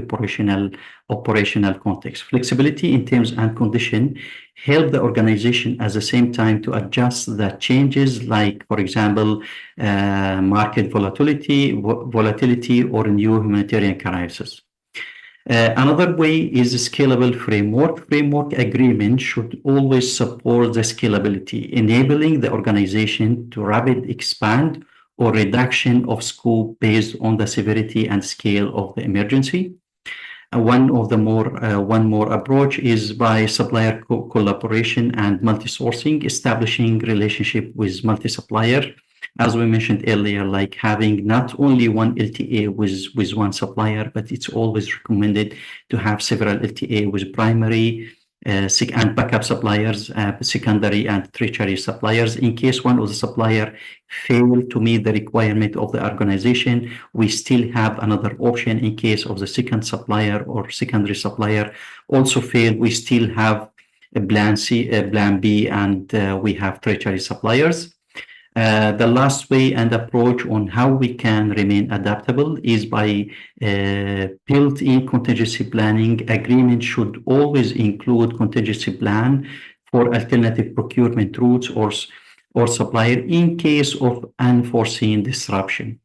operational context. Flexibility in terms and condition help the organization at the same time to adjust the changes, like, for example, market volatility or new humanitarian crisis. Another way is a scalable framework. Framework agreement should always support the scalability, enabling the organization to rapid expand or reduction of scope based on the severity and scale of the emergency. One more approach is by supplier collaboration and multi-sourcing, establishing relationship with multi-supplier. As we mentioned earlier, like having not only one LTA with one supplier, but it's always recommended to have several LTA with primary and backup suppliers, secondary and tertiary suppliers. In case one of the supplier failed to meet the requirement of the organization, we still have another option. In case of the second supplier or secondary supplier also failed, we still have a plan C, a plan B, and we have tertiary suppliers. The last way and approach on how we can remain adaptable is by built-in contingency planning. Agreement should always include contingency plan for alternative procurement routes or supplier in case of unforeseen disruption.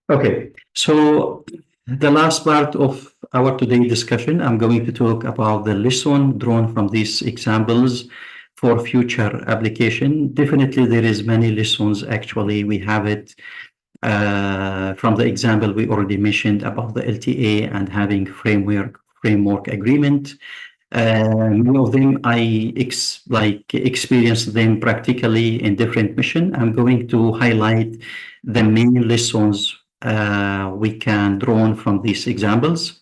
Okay, so the last part of our today's discussion, I'm going to talk about the lesson drawn from these examples for future application. Definitely, there is many lessons. Actually, we have it from the example we already mentioned about the LTA and having framework framework agreement. Many of them I experienced them practically in different mission. I'm going to highlight the main lessons we can draw on from these examples.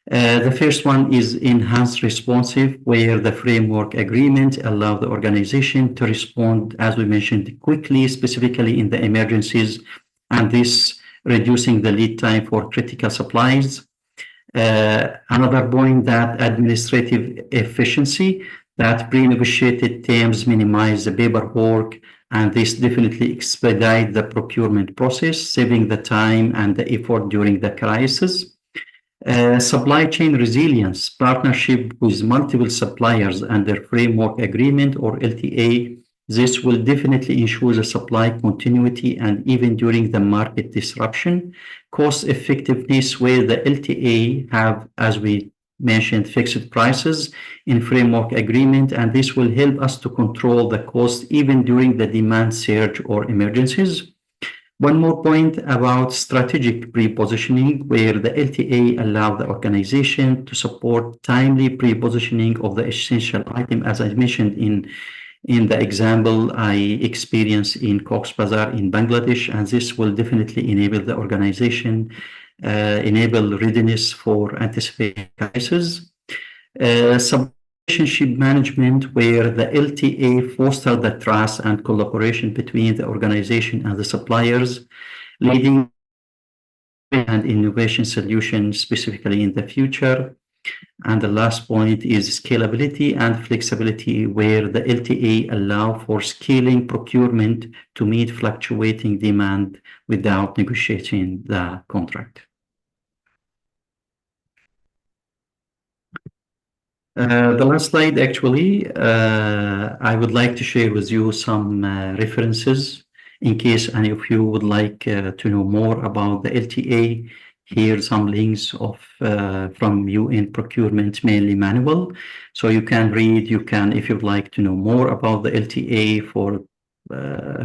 The first one is enhanced responsive, where the framework agreement allows the organization to respond, as we mentioned, quickly, specifically in the emergencies, and this reducing the lead time for critical supplies. Another point, that administrative efficiency, that pre-negotiated terms minimize the paperwork, and this definitely expedite the procurement process, saving the time and the effort during the crisis. Supply chain resilience, partnership with multiple suppliers under framework agreement or LTA. This will definitely ensure the supply continuity and even during the market disruption. Cost effectiveness, where the LTA have, as we mentioned, fixed prices in framework agreement, and this will help us to control the cost even during the demand surge or emergencies. One more point about strategic pre-positioning, where the LTA allow the organization to support timely pre-positioning of the essential item, as I mentioned in the example I experienced in Cox's Bazar in Bangladesh, and this will definitely enable the organization, enable readiness for anticipated crises. Relationship management, where the LTA foster the trust and collaboration between the organization and the suppliers, leading and innovation solutions specifically in the future. And the last point is scalability and flexibility, where the LTA allow for scaling procurement to meet fluctuating demand without negotiating the contract. The last slide, actually, I would like to share with you some references in case any of you would like to know more about the LTA. Here, some links of from UN procurement, mainly manual. So you can read, if you'd like to know more about the LTA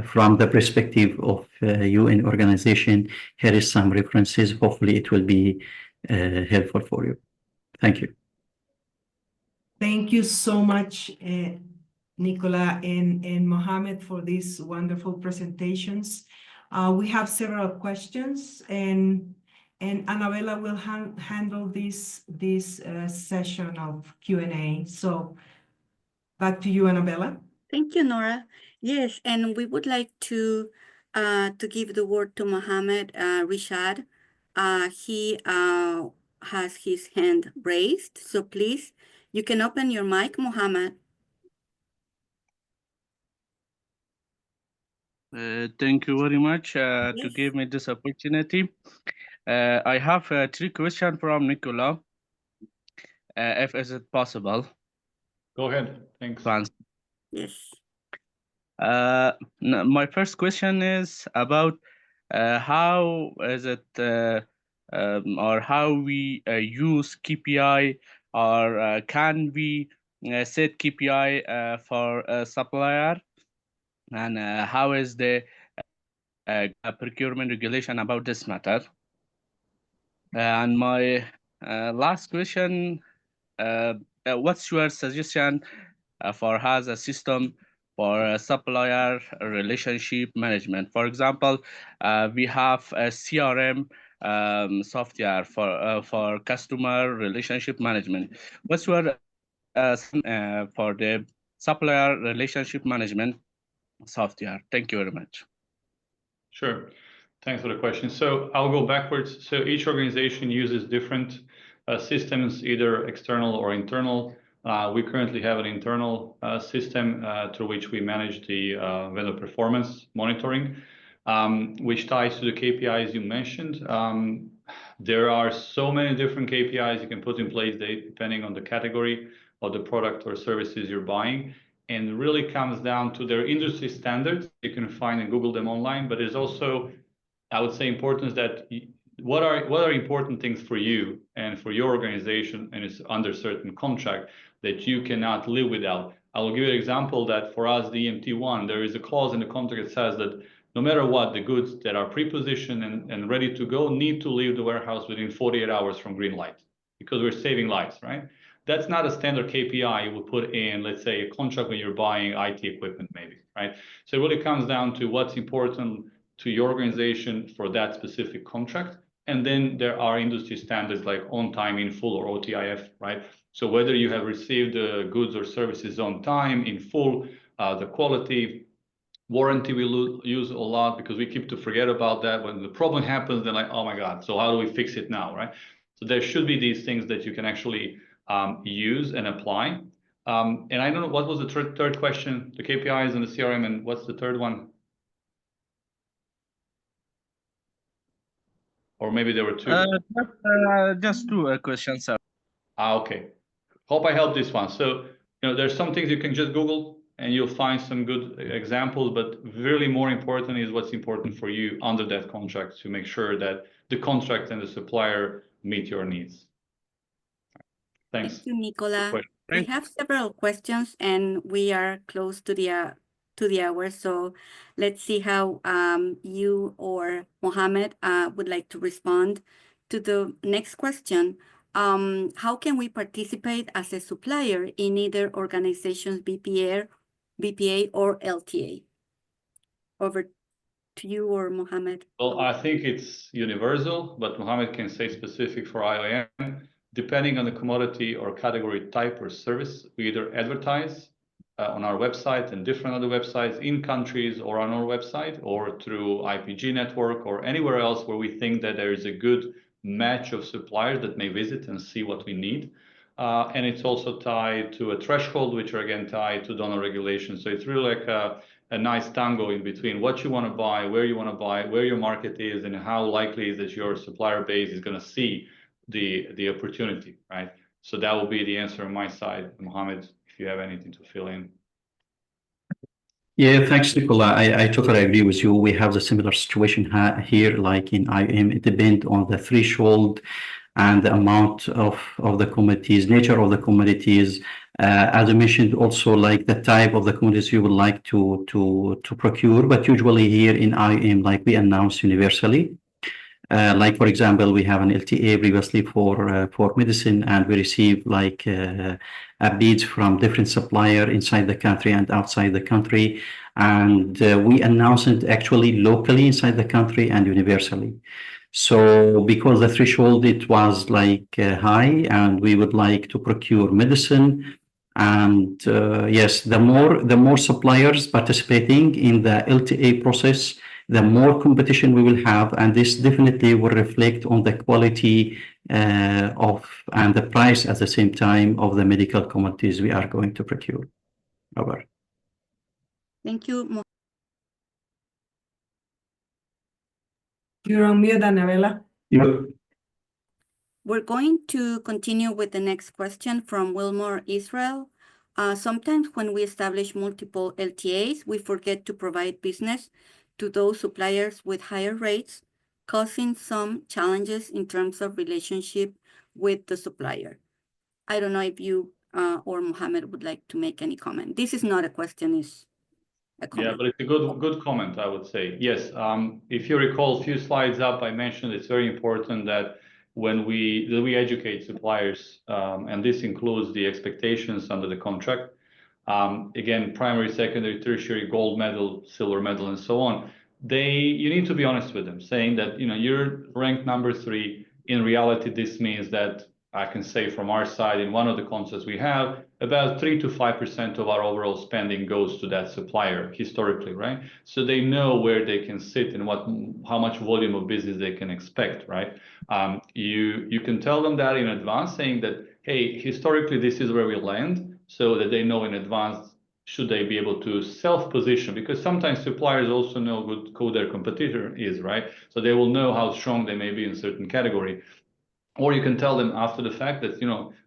from the perspective of UN organization, here is some references. Hopefully it will be helpful for you. Thank you. Thank you so much, Nikola and Mohamed, for these wonderful presentations. We have several questions, and Annabella will handle this session of Q&A. So back to you, Annabella. Thank you, Nora. Yes, and we would like to give the word to Mohamed Rishad. He has his hand raised, so please, you can open your mic, Mohamed. Thank you very much to Yes. give me this opportunity. I have 3 questions from Nikola, if is it possible. Go ahead. Thanks. Yes. My first question is about how is it or how we use KPI, or can we set KPI for a supplier, and how is the procurement regulation about this matter? And my last question, what's your suggestion for has a system for supplier relationship management? For example, we have a CRM software for customer relationship management. What's your for the supplier relationship management software? Thank you very much. Sure. Thanks for the question. So I'll go backwards. So each organization uses different systems, either external or internal. We currently have an internal system through which we manage the vendor performance monitoring, which ties to the KPIs you mentioned. There are so many different KPIs you can put in place depending on the category of the product or services you're buying. And it really comes down to their industry standards. You can find and Google them online, but there's also, I would say, importance that what are important things for you and for your organization, and it's under certain contract that you cannot live without. I will give you an example that for us, the EMT1, there is a clause in the contract that says that no matter what, the goods that are pre-positioned and ready to go need to leave the warehouse within 48 hours from green light. because we're saving lives, right? That's not a standard KPI you would put in, let's say, a contract when you're buying IT equipment, maybe, right? So it really comes down to what's important to your organization for that specific contract. And then there are industry standards like on time, in full, or OTIF, right? So whether you have received the goods or services on time, in full, the quality, warranty we use a lot because we keep to forget about that. When the problem happens, then like, oh my God, so how do we fix it now, right? So there should be these things that you can actually use and apply. And I don't know, what was the third question? The KPIs and the CRM, and what's the third one? Or maybe there were two. Just two questions, sir. Okay. Hope I helped this one. So, there's some things you can just Google and you'll find some good examples, but really more important is what's important for you under that contract to make sure that the contract and the supplier meet your needs. Thanks. Thank you, Nikola. We have several questions and we are close to the hour. So let's see how you or Mohamed would like to respond to the next question. How can we participate as a supplier in either organization's BPA or LTA? Over to you or Mohamed. Well, I think it's universal, but Mohamed can say specific for IOM. Depending on the commodity or category type or service, we either advertise on our website and different other websites in countries or on our website or through IPG network or anywhere else where we think that there is a good match of suppliers that may visit and see what we need. And it's also tied to a threshold, which are again tied to donor regulations. So it's really like a nice tango in between what you want to buy, where you want to buy, where your market is, and how likely is that your supplier base is going to see the opportunity, right? So that will be the answer on my side. Mohamed, if you have anything to fill in. Yeah, thanks, Nikola. I totally agree with you. We have the similar situation here, like in IM. It depends on the threshold and the amount of the commodities, nature of the commodities. As I mentioned, also like the type of the commodities you would like to procure. But usually here in IM, like we announce universally. Like for example, we have an LTA previously for medicine, and we receive like bids from different supplier inside the country and outside the country, and we announce it actually locally inside the country and universally. So because the threshold it was like high, and we would like to procure medicine. And yes, the more suppliers participating in the LTA process, the more competition we will have, and this definitely will reflect on the quality of and the price at the same time of the medical commodities we are going to procure. Over. Thank you. You're on mute, Annabella. Yep. We're going to continue with the next question from Wilmore Israel. Sometimes when we establish multiple LTAs, we forget to provide business to those suppliers with higher rates, causing some challenges in terms of relationship with the supplier. I don't know if you or Mohamed would like to make any comment. This is not a question, it's a comment. Yeah, but it's a good comment, I would say. Yes, if you recall a few slides up, I mentioned it's very important that when we educate suppliers, and this includes the expectations under the contract, again, primary, secondary, tertiary, gold medal, silver medal, and so on, you need to be honest with them, saying that, you're ranked number 3. In reality, this means that I can say from our side, in one of the contracts we have, about 3 to 5% of our overall spending goes to that supplier historically, right? So they know where they can sit and how much volume of business they can expect, right? You can tell them that in advance, saying that, hey, historically, this is where we land, so that they know in advance should they be able to self-position, because sometimes suppliers also know who their competitor is, right? So they will know how strong they may be in a certain category. Or you can tell them after the fact that,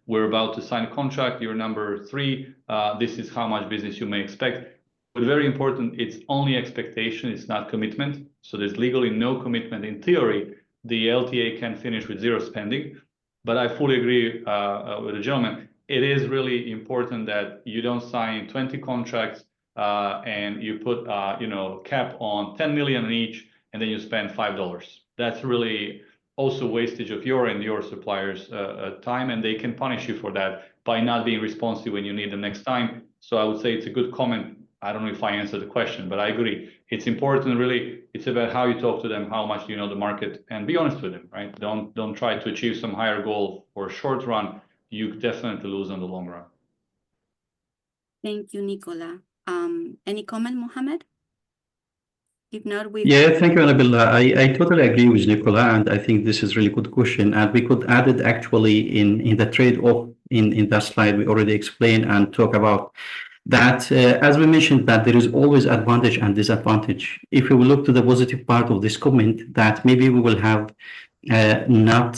we're about to sign a contract, you're number 3, this is how much business you may expect. But very important, it's only expectation, it's not commitment. So there's legally no commitment. In theory, the LTA can finish with 0 spending. But I fully agree with the gentleman. It is really important that you don't sign 20 contracts and you put, cap on 10 million in each, and then you spend $5. That's really also wastage of your and your suppliers' time, and they can punish you for that by not being responsive when you need them next time. So I would say it's a good comment. I don't know if I answered the question, but I agree. It's important, really. It's about how you talk to them, how much you know the market, and be honest with them, right? Don't try to achieve some higher goal for a short run. You definitely lose on the long run. Thank you, Nikola. Any comment, Mohamed? If not, we Yeah, thank you, Annabella. I totally agree with Nicola, and I think this is a really good question. And we could add it actually in the trade-off in that slide we already explained and talk about that, as we mentioned, that there is always advantage and disadvantage. If we will look to the positive part of this comment, that maybe we will have not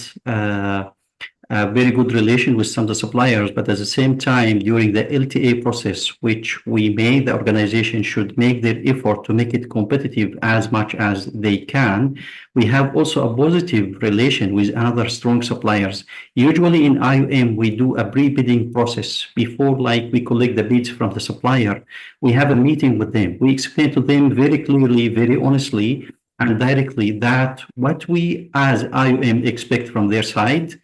a very good relation with some of the suppliers, but at the same time, during the LTA process, which we made, the organization should make their effort to make it competitive as much as they can. We have also a positive relation with other strong suppliers. Usually in IOM, we do a pre-bidding process before, like, we collect the bids from the supplier. We have a meeting with them. We explain to them very clearly, very honestly, and directly that what we as IOM expect from their side,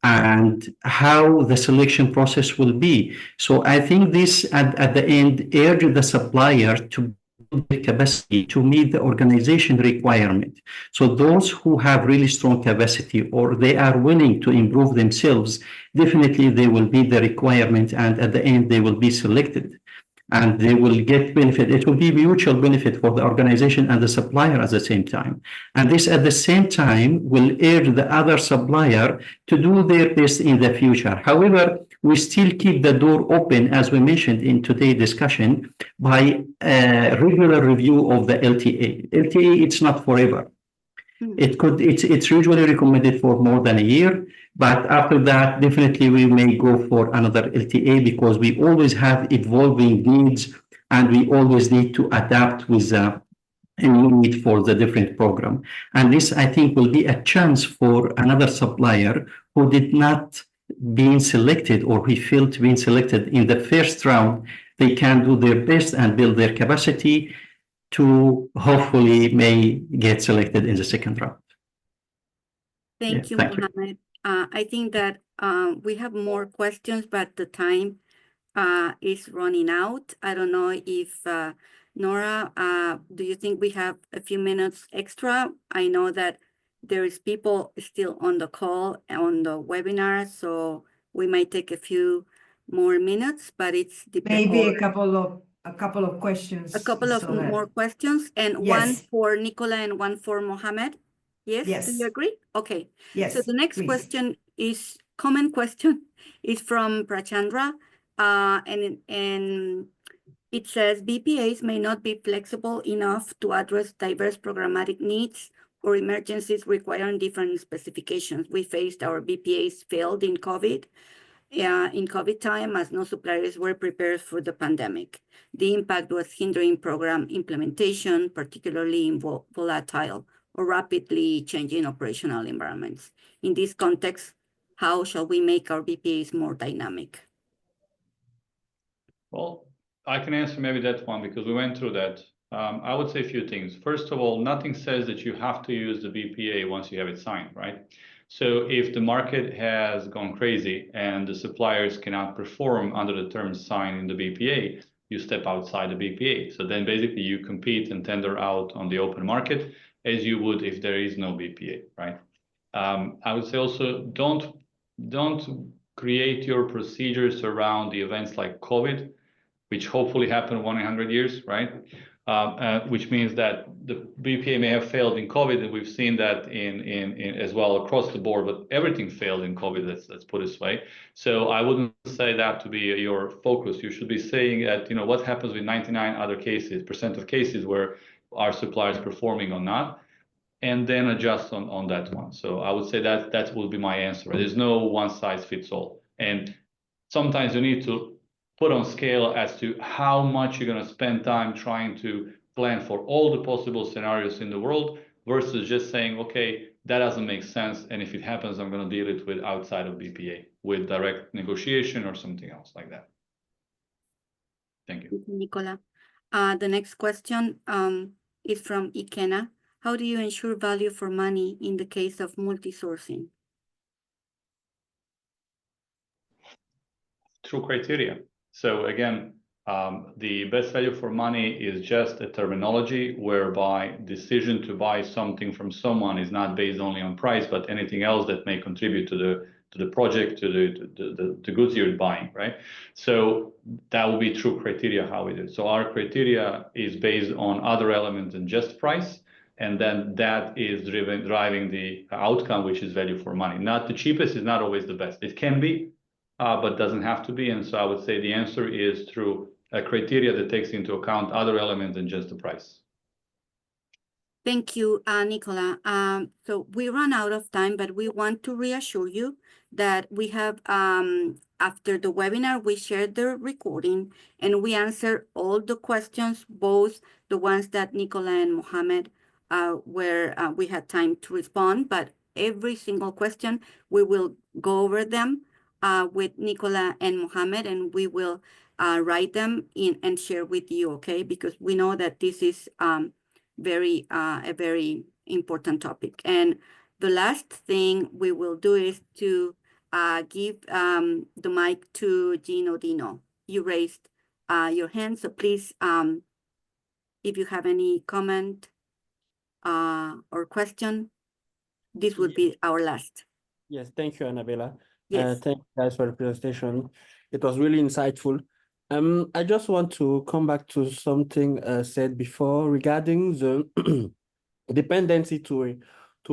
and how the selection process will be. So I think this at the end urge the supplier to build the capacity to meet the organization requirement. So those who have really strong capacity or they are willing to improve themselves, definitely they will meet the requirement, and at the end they will be selected. And they will get benefit. It will be mutual benefit for the organization and the supplier at the same time. And this at the same time will urge the other supplier to do their best in the future. However, we still keep the door open, as we mentioned in today's discussion, by a regular review of the LTA. LTA, it's not forever. It's usually recommended for more than a year, but after that, definitely we may go for another LTA because we always have evolving needs and we always need to adapt with a need for the different program. And this, I think, will be a chance for another supplier who did not being selected or who failed to be selected in the first round. They can do their best and build their capacity to hopefully may get selected in the second round. Thank you, Thank you. Mohamed. I think that we have more questions, but the time is running out. I don't know if Nora, do you think we have a few minutes extra? I know that there is people still on the call, on the webinar, so we might take a few more minutes, but it's Maybe a couple of questions. a couple of so that- more questions, and Yes. one for Nikola and one for Mohamed. Yes, Yes. do you agree? Okay. Yes. So the next please. question is common question is from Prachandra, and it says BPAs may not be flexible enough to address diverse programmatic needs or emergencies requiring different specifications. We faced our BPAs failed in COVID time as no suppliers were prepared for the pandemic. The impact was hindering program implementation, particularly in volatile or rapidly changing operational environments. In this context, how shall we make our BPAs more dynamic? Well, I can answer maybe that one because we went through that. I would say a few things. First of all, nothing says that you have to use the BPA once you have it signed, right? So if the market has gone crazy and the suppliers cannot perform under the terms signed in the BPA, you step outside the BPA. So then basically you compete and tender out on the open market as you would if there is no BPA, right? I would say also don't create your procedures around the events like COVID, which hopefully happened 100 years, right? Which means that the BPA may have failed in COVID, and we've seen that in as well across the board, but everything failed in COVID, let's put it this way. So I wouldn't say that to be your focus. You should be saying that, you know, what happens with 99 other percent of cases where our suppliers performing or not, and then adjust on that one. So I would say that will be my answer. There's no one size fits all. And sometimes you need to put on scale as to how much you're going to spend time trying to plan for all the possible scenarios in the world versus just saying, okay, that doesn't make sense. And if it happens, I'm going to deal it with outside of BPA with direct negotiation or something else like that. Thank you. Thank you, Nikola. The next question is from Ikena. how do you ensure value for money in the case of multi-sourcing? Through criteria. So again, the best value for money is just a terminology whereby decision to buy something from someone is not based only on price, but anything else that may contribute to the project, to the goods you're buying, right? So that will be true criteria how we do. So our criteria is based on other elements than just price, and then that is driving the outcome, which is value for money. Not the cheapest is not always the best. It can be, but doesn't have to be. And so I would say the answer is through a criteria that takes into account other elements than just the price. Thank you, Nikola. So we run out of time, but we want to reassure you that we have, after the webinar, we shared the recording and we answer all the questions, both the ones that Nikola and Mohamed we had time to respond, but every single question, we will go over them with Nikola and Mohamed, and we will write them in and share with you, okay? Because we know that this is a very important topic. And the last thing we will do is to give the mic to Gino Dino. You raised your hand, so please, if you have any comment or question, this would be our last. Yes, thank you, Annabella. Yes. Thank you guys for the presentation. It was really insightful. I just want to come back to something said before regarding the dependency to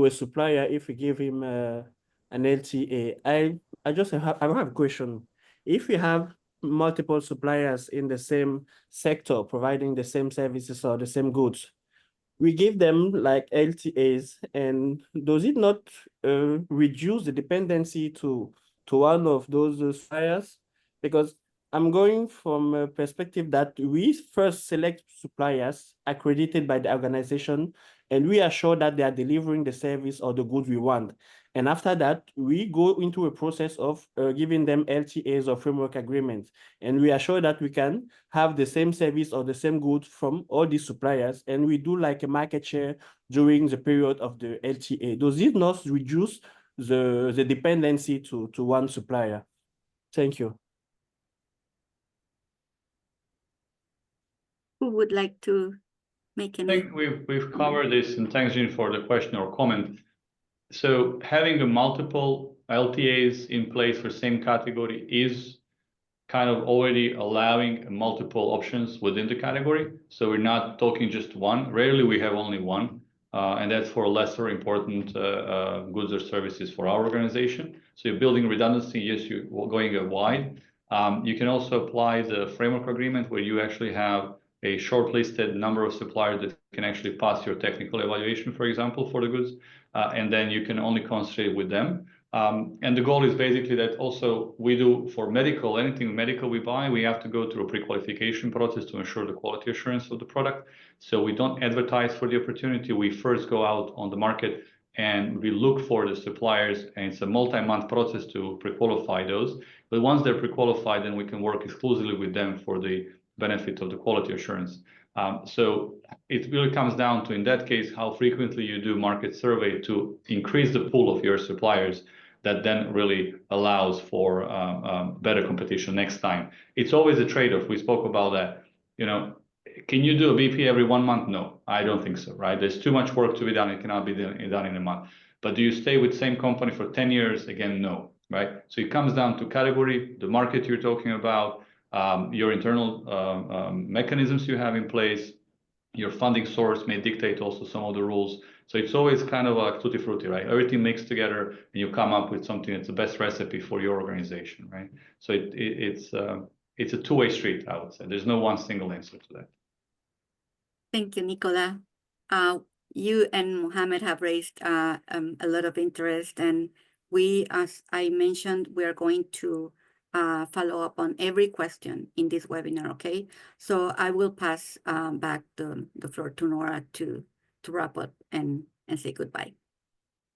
a supplier if we give him an LTA. I have a question. If we have multiple suppliers in the same sector providing the same services or the same goods, we give them like LTAs, and does it not reduce the dependency to one of those suppliers? Because I'm going from a perspective that we first select suppliers accredited by the organization, and we are sure that they are delivering the service or the goods we want. And after that, we go into a process of giving them LTAs or framework agreements. And we are sure that we can have the same service or the same goods from all these suppliers. And we do like a market share during the period of the LTA. Does it not reduce the dependency to one supplier? Thank you. Who would like to make any? I think we've covered this, and thanks, Jean, for the question or comment. So having a multiple LTAs in place for same category is kind of already allowing multiple options within the category. So we're not talking just one. Rarely we have only one, and that's for lesser important goods or services for our organization. So you're building redundancy. Yes, you're going wide. You can also apply the framework agreement where you actually have a shortlisted number of suppliers that can actually pass your technical evaluation, for example, for the goods, and then you can only concentrate with them. And the goal is basically that also we do for medical, anything medical we buy, we have to go through a pre-qualification process to ensure the quality assurance of the product. So we don't advertise for the opportunity. We first go out on the market and we look for the suppliers, and it's a multi-month process to pre-qualify those. But once they're pre-qualified, then we can work exclusively with them for the benefit of the quality assurance. So it really comes down to, in that case, how frequently you do market survey to increase the pool of your suppliers. That then really allows for better competition next time. It's always a trade-off. We spoke about that. You know, can you do a BP every 1 month? No, I don't think so, right? There's too much work to be done. It cannot be done in a month. But do you stay with the same company for 10 years? Again, no, right? So it comes down to category, the market you're talking about, your internal mechanisms you have in place, your funding source may dictate also some of the rules. So it's always kind of a tutti frutti, right? Everything mixed together and you come up with something that's the best recipe for your organization, right? So it's a two-way street, I would say. There's no one single answer to that. Thank you, Nikola. You and Mohamed have raised a lot of interest, and we, as I mentioned, we are going to follow up on every question in this webinar, okay? So I will pass back the floor to Nora to wrap up and say goodbye.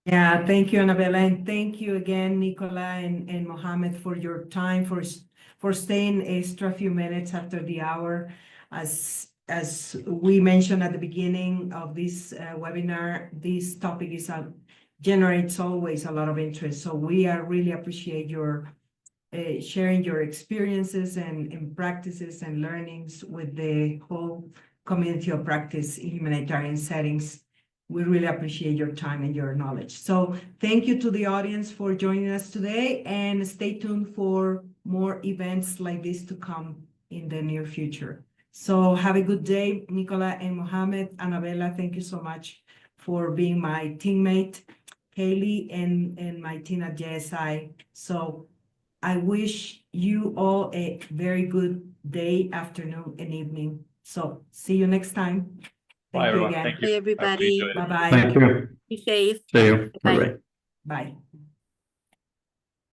Yeah, thank you, Annabella, and thank you again, Nikola and Mohamed, for your time, for staying extra few minutes after the hour. As as we mentioned at the beginning of this webinar, this topic generates always a lot of interest. So we really appreciate your sharing your experiences and practices and learnings with the whole community of practice in humanitarian settings. We really appreciate your time and your knowledge. So thank you to the audience for joining us today, and stay tuned for more events like this to come in the near future. So have a good day, Nikola and Mohamed. Annabella, thank you so much for being my teammate, Kaylee, and my team at JSI. So I wish you all a very good day, afternoon, and evening. So see you next time. Bye, Thank you everyone. again. Thank you. Bye, everybody. Appreciate it. Bye-bye. Thank you. Be safe. See you. Bye. Bye-bye. Bye.